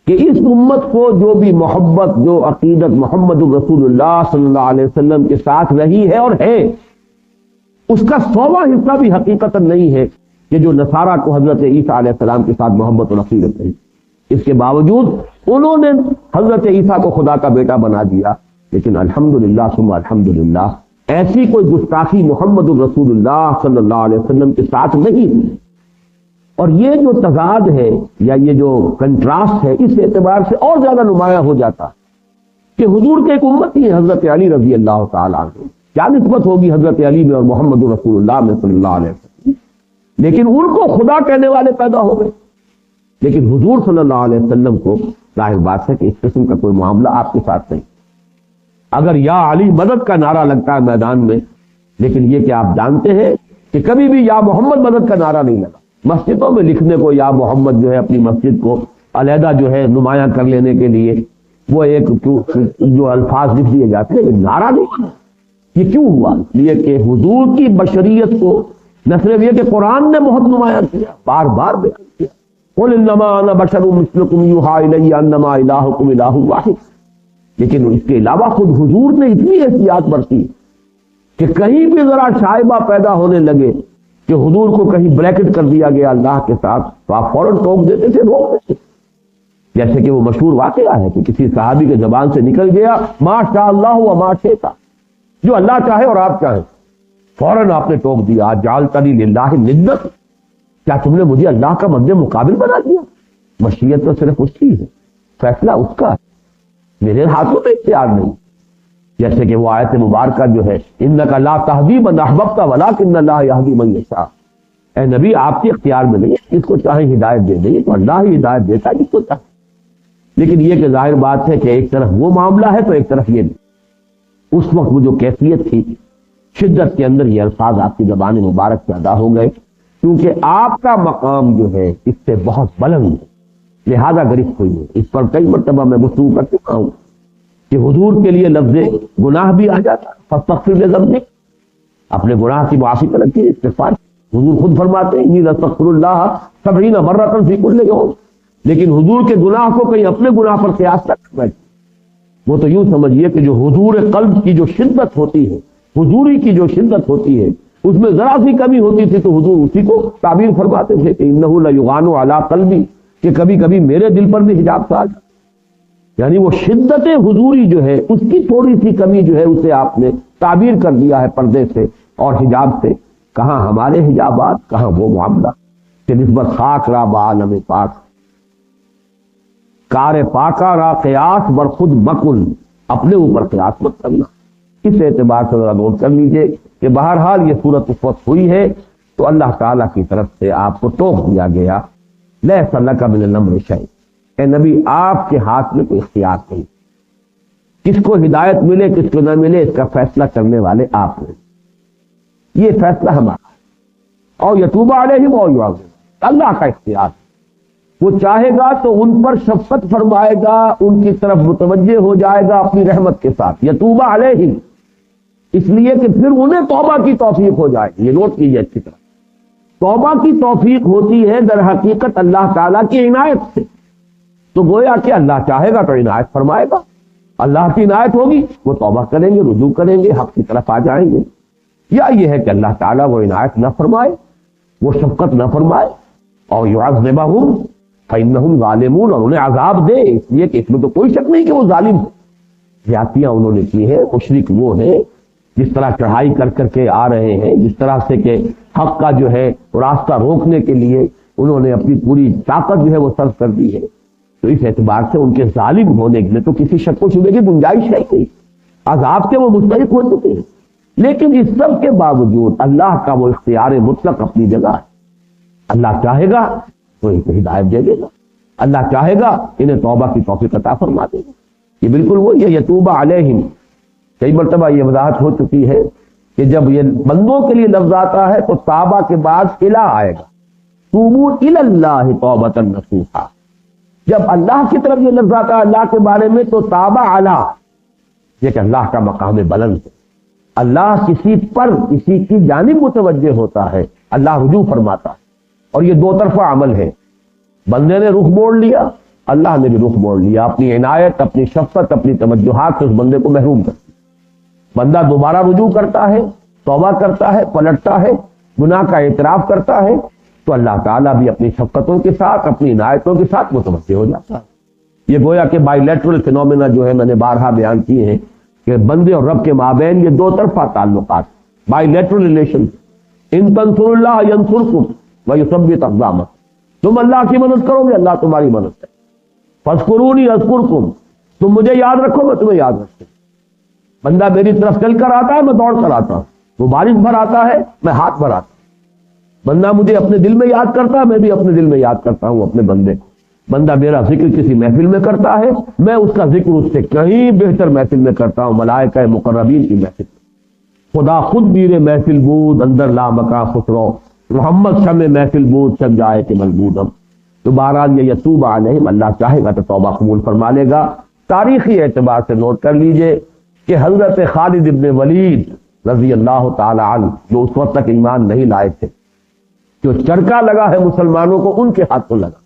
کہ اس امت کو جو بھی محبت، جو عقیدت محمد رسول اللہ صلی اللہ علیہ وسلم کے ساتھ رہی ہے اور ہے، اس کا 100واں حصہ بھی حقیقت نہیں ہے کہ جو نصارہ کو حضرت عیسیٰ علیہ السلام کے ساتھ محبت اور عقیدت نہیں۔ اس کے باوجود انہوں نے حضرت عیسیٰ کو خدا کا بیٹا بنا دیا، لیکن الحمدللہ ثم الحمدللہ ایسی کوئی گستاخی محمد رسول اللہ صلی اللہ علیہ وسلم کے ساتھ نہیں ہوئی۔ اور یہ جو تضاد ہے یا یہ جو کنٹراسٹ ہے، اس اعتبار سے اور زیادہ نمایاں ہو جاتا کہ حضور کے ایک امتی ہیں حضرت علی رضی اللہ تعالیٰ عنہ، کیا نسبت ہوگی حضرت علی میں اور محمد رسول اللہ میں صلی اللہ علیہ وسلم، لیکن ان کو خدا کہنے والے پیدا ہو گئے۔ لیکن حضور صلی اللہ علیہ وسلم کو ظاہر بات ہے کہ اس قسم کا کوئی معاملہ آپ کے ساتھ نہیں۔ اگر یا علی مدد کا نعرہ لگتا ہے میدان میں، لیکن یہ کہ آپ جانتے ہیں کہ کبھی بھی یا محمد مدد کا نعرہ نہیں لگا۔ مسجدوں میں لکھنے کو یا محمد جو ہے اپنی مسجد کو علیحدہ جو ہے نمایاں کر لینے کے لیے وہ ایک جو الفاظ لکھ دیے جاتے ہیں، نعرہ نہیں بنا۔ یہ کیوں ہوا؟ یہ کہ حضور کی بشریت کو نہ صرف یہ کہ قرآن نے بہت نمایاں کیا، بار بار بیان کیا، قل انما انا بشر مثلکم یوحی الی انما الہکم الہ واحد، لیکن اس کے علاوہ خود حضور نے اتنی احتیاط برتی کہ کہیں بھی ذرا شائبہ پیدا ہونے لگے کہ حضور کو کہیں بریکٹ کر دیا گیا اللہ کے ساتھ، تو آپ فوراً ٹوک دیتے تھے، روک دیتے تھے۔ جیسے کہ وہ مشہور واقعہ ہے کہ کسی صحابی کے زبان سے نکل گیا ما شاء اللہ و ما شئت، جو اللہ چاہے اور آپ چاہیں، فوراً آپ نے ٹوک دیا جعلتنی للہ ندۃ، کیا تم نے مجھے اللہ کا مد مقابل بنا دیا؟ مشیت تو صرف اس کی ہے، فیصلہ اس کا ہے، میرے ہاتھوں میں اختیار نہیں۔ جیسے کہ وہ آیت مبارکہ جو ہے انک لا تہدی من احببت ولکن اللہ یہدی من یشاء، اے نبی آپ کے اختیار میں نہیں ہے، جس کو چاہے ہدایت دے دیں، تو اللہ ہی ہدایت دیتا ہے جس کو چاہے۔ لیکن یہ کہ ظاہر بات ہے کہ ایک طرف وہ معاملہ ہے تو ایک طرف یہ نہیں۔ اس وقت وہ جو کیفیت تھی، شدت کے اندر یہ الفاظ آپ کی زبان مبارک سے ادا ہو گئے، کیونکہ آپ کا مقام جو ہے اس سے بہت بلند ہے، لہذا گرفت ہوئی ہے۔ اس پر کئی مرتبہ میں گفتگو کر چکا ہوں کہ حضور کے لیے لفظ گناہ بھی آ جاتا، فاستغفر لذنبک، اپنے گناہ کی معافی طلب کی، استغفار۔ حضور خود فرماتے ہیں انی لاستغفر اللہ 70 مرۃ فی کل یوم، لیکن حضور کے گناہ کو کہیں اپنے گناہ پر قیاس تک بیٹھ، وہ تو یوں سمجھیے کہ جو حضور قلب کی جو شدت ہوتی ہے، حضوری کی جو شدت ہوتی ہے، اس میں ذرا سی کمی ہوتی تھی تو حضور اسی کو تعبیر فرماتے تھے کہ انہ لیغان علی قلبی، کہ کبھی کبھی میرے دل پر بھی حجاب تھا۔ یعنی وہ شدت حضوری جو ہے اس کی تھوڑی سی کمی جو ہے اسے آپ نے تعبیر کر دیا ہے پردے سے اور حجاب سے۔ کہاں ہمارے حجابات، کہاں وہ معاملہ کہ نسبت خاک را بعالم پاک، کار پاکا را قیاس بر خود مکن، اپنے اوپر قیاس مت کرنا۔ اس اعتبار سے ذرا نوٹ کر لیجئے کہ بہرحال یہ صورت اس وقت ہوئی ہے تو اللہ تعالیٰ کی طرف سے آپ کو ٹوک دیا گیا لیس لک من الامر شیء، اے نبی آپ کے ہاتھ میں کوئی اختیار نہیں، کس کو ہدایت ملے کس کو نہ ملے اس کا فیصلہ کرنے والے آپ ہیں، یہ فیصلہ ہمارا ہے۔ اور یتوب علیہم اور یعذب، اللہ کا اختیار، وہ چاہے گا تو ان پر شفقت فرمائے گا، ان کی طرف متوجہ ہو جائے گا اپنی رحمت کے ساتھ، یتوب علیہم، اس لیے کہ پھر انہیں توبہ کی توفیق ہو جائے۔ یہ نوٹ کیجئے اچھی طرح، توبہ کی توفیق ہوتی ہے در حقیقت اللہ تعالیٰ کی عنایت سے، تو گویا کہ اللہ چاہے گا تو عنایت فرمائے گا، اللہ کی عنایت ہوگی وہ توبہ کریں گے، رجوع کریں گے، حق کی طرف آ جائیں گے، یا یہ ہے کہ اللہ تعالیٰ وہ عنایت نہ فرمائے، وہ شفقت نہ فرمائے، اور یعذبہم فإنہم ظالمون، اور انہیں عذاب دے، اس لیے کہ اس میں تو کوئی شک نہیں کہ وہ ظالم ہیں، زیادتیاں انہوں نے کی ہے، مشرک وہ ہیں جس طرح چڑھائی کر کر کے آ رہے ہیں، جس طرح سے کہ حق کا جو ہے راستہ روکنے کے لیے انہوں نے اپنی پوری طاقت جو ہے وہ صرف کر دی ہے، تو اس اعتبار سے ان کے ظالم ہونے میں تو کسی شک و شبے کی گنجائش نہیں، عذاب کے وہ مستحق ہو چکے ہیں۔ لیکن اس سب کے باوجود اللہ کا وہ اختیار مطلق اپنی جگہ ہے، اللہ چاہے گا تو ان کو ہدایت دے دے گا، اللہ چاہے گا انہیں توبہ کی توفیق عطا فرما دے گا۔ یہ بالکل وہی ہے یتوب علیہم، کئی مرتبہ یہ وضاحت ہو چکی ہے کہ جب یہ بندوں کے لیے لفظ آتا ہے تو توبہ کے بعد الہ آئے گا، توبوا الی اللہ توبۃ نصوحا، جب اللہ کی طرف یہ لفظ آتا ہے اللہ کے بارے میں تو تابع علی، یہ کہ اللہ کا مقام بلند ہے، اللہ کسی پر کسی کی جانب متوجہ ہوتا ہے، اللہ رجوع فرماتا ہے، اور یہ دو طرفہ عمل ہے، بندے نے رخ موڑ لیا اللہ نے بھی رخ موڑ لیا، اپنی عنایت، اپنی شفقت، اپنی توجہات سے اس بندے کو محروم کر دیا۔ بندہ دوبارہ رجوع کرتا ہے، توبہ کرتا ہے، پلٹتا ہے، گناہ کا اعتراف کرتا ہے، تو اللہ تعالیٰ بھی اپنی شفقتوں کے ساتھ، اپنی عنایتوں کے ساتھ متوجہ ہو جاتا ہے۔ یہ گویا کہ بائی لیٹرل فینومینا جو ہے میں نے بارہا بیان کیے ہیں کہ بندے اور رب کے مابین یہ دو طرفہ تعلقات، بائی لیٹرل ریلیشن۔ ان تنصروا اللہ ینصرکم ویثبت اقدامکم، تم اللہ کی مدد کرو گے، اللہ تمہاری مدد کرے۔ فاذکرونی اذکرکم، تم مجھے یاد رکھو میں تمہیں یاد رکھوں۔ بندہ میری طرف چل کر آتا ہے، میں دوڑ کر آتا ہوں، وہ بارش بھر آتا ہے، میں ہاتھ بھر آتا ہوں۔ بندہ مجھے اپنے دل میں یاد کرتا ہے، میں بھی اپنے دل میں یاد کرتا ہوں اپنے بندے کو۔ بندہ میرا ذکر کسی محفل میں کرتا ہے، میں اس کا ذکر اس سے کہیں بہتر محفل میں کرتا ہوں، ملائکہ مقربین کی محفل میں۔ خدا خود میر محفل بود اندر لا مکاں خسرو، محمد شمع محفل بود شب جائے کہ ملبود ہم۔ تو بہرحال یہ یتوب علیہم، اللہ چاہے گا تو توبہ قبول فرما لے گا۔ تاریخی اعتبار سے نوٹ کر لیجئے کہ حضرت خالد ابن ولید رضی اللہ تعالی عنہ، جو اس وقت تک ایمان نہیں لائے تھے، جو چرکا لگا ہے مسلمانوں کو ان کے ہاتھوں لگا۔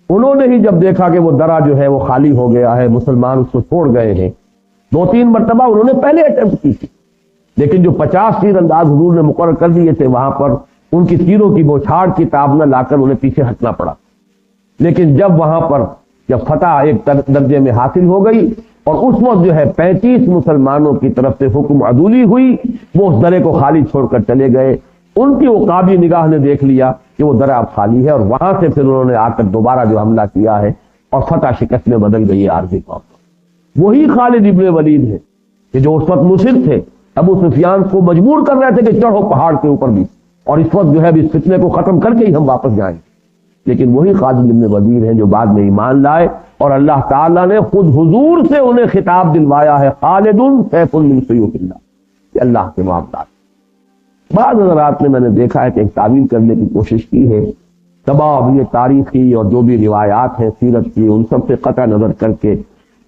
انہوں نے ہی جب دیکھا کہ وہ درہ جو ہے وہ خالی ہو گیا ہے، مسلمان اس کو چھوڑ گئے ہیں، 2-3 مرتبہ انہوں نے پہلے اٹیمپٹ کی تھی، لیکن جو 50 تیر انداز حضور نے مقرر کر دیے تھے وہاں پر ان کی تیروں کی بوچھاڑ کی تاب نہ لا کر انہیں پیچھے ہٹنا پڑا۔ لیکن جب وہاں پر جب فتح ایک درجے میں حاصل ہو گئی اور اس وقت جو ہے 35 مسلمانوں کی طرف سے حکم عدولی ہوئی، وہ اس درے کو خالی چھوڑ کر چلے گئے۔ ان کی عقابی نگاہ نے دیکھ لیا کہ وہ درہ اب خالی ہے، اور وہاں سے پھر انہوں نے آ کر دوبارہ جو حملہ کیا ہے اور فتح شکست میں بدل گئی عارضی طور پر۔ وہی خالد ابن ولید ہے کہ جو اس وقت مصر تھے، ابو سفیان کو مجبور کر رہے تھے کہ چڑھو پہاڑ کے اوپر بھی، اور اس وقت جو ہے اس فتنے کو ختم کر کے ہی ہم واپس جائیں۔ لیکن وہی خالد ابن ولید ہیں جو بعد میں ایمان لائے، اور اللہ تعالیٰ نے خود حضور سے انہیں خطاب دلوایا ہے، خالد سیف من سیوف اللہ، کہ اللہ کے معاملات۔ بعض حضرات نے میں نے دیکھا ہے کہ ایک تعویل کرنے کی کوشش کی ہے، تمام یہ تاریخی اور جو بھی روایات ہیں سیرت کی ان سب سے قطع نظر کر کے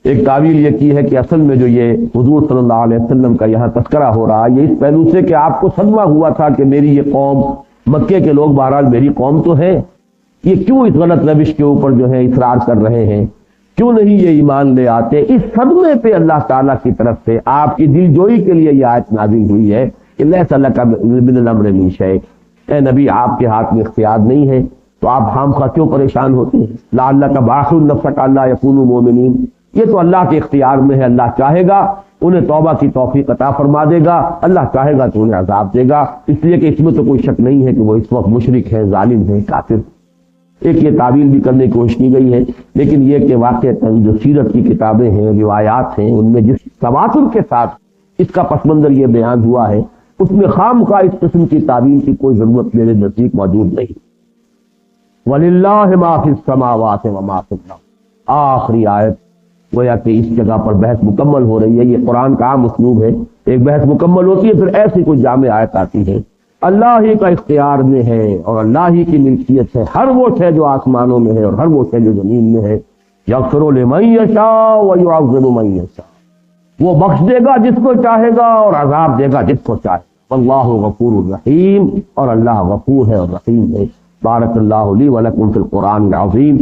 ایک تعویل یہ کی ہے کہ اصل میں جو یہ حضور صلی اللہ علیہ وسلم کا یہاں تذکرہ ہو رہا ہے یہ اس پہلو سے کہ آپ کو صدمہ ہوا تھا کہ میری یہ قوم، مکے کے لوگ بہرحال میری قوم تو ہے، یہ کیوں اس غلط روش کے اوپر جو ہے اصرار کر رہے ہیں، کیوں نہیں یہ ایمان لے آتے۔ اس صدمے پہ اللہ تعالیٰ کی طرف سے آپ کی دل جوئی کے لیے یہ آیت نازل ہوئی ہے کہ لیس لک من الامر من شیء، اے نبی آپ کے ہاتھ میں اختیار نہیں ہے، تو آپ خامخواہ کیوں پریشان ہوتے ہیں؟ لعلک باخع نفسک الا یکونوا مؤمنین، یہ تو اللہ کے اختیار میں ہے، اللہ چاہے گا انہیں توبہ کی توفیق عطا فرما دے گا، اللہ چاہے گا تو انہیں عذاب دے گا، اس لیے کہ اس میں تو کوئی شک نہیں ہے کہ وہ اس وقت مشرک ہیں، ظالم ہیں، کافر۔ ایک یہ تعویل بھی کرنے کی کوشش کی گئی ہے، لیکن یہ کہ واقعتاً جو سیرت کی کتابیں ہیں، روایات ہیں، ان میں جس تواتر کے ساتھ اس کا پس منظر یہ بیان ہوا ہے اس میں خامخواہ اس قسم کی تعویل کی کوئی ضرورت میرے نزدیک موجود نہیں۔ وَلِلَّهِ مَا فِي السَّمَاوَاتِ وَمَا فِي الْأَرْضِ، آخری آیت گویا کہ اس جگہ پر بحث مکمل ہو رہی ہے۔ یہ قرآن کا عام اسلوب ہے، ایک بحث مکمل ہوتی ہے پھر ایسی کوئی جامع آیت آتی ہے۔ اللہ ہی کا اختیار میں ہے اور اللہ ہی کی ملکیت ہے، ہر وہ شے جو آسمانوں میں ہے اور ہر وہ شے جو زمین میں ہے۔ یغفر لمن یشاء ویعذب من یشاء، وہ بخش دے گا جس کو چاہے گا اور عذاب دے گا جس کو چاہے گا۔ واللہ غفور الرحیم، اور اللہ غفور ہے اور رحیم ہے۔ بارک اللہ لی ولکم فی القرآن العظیم۔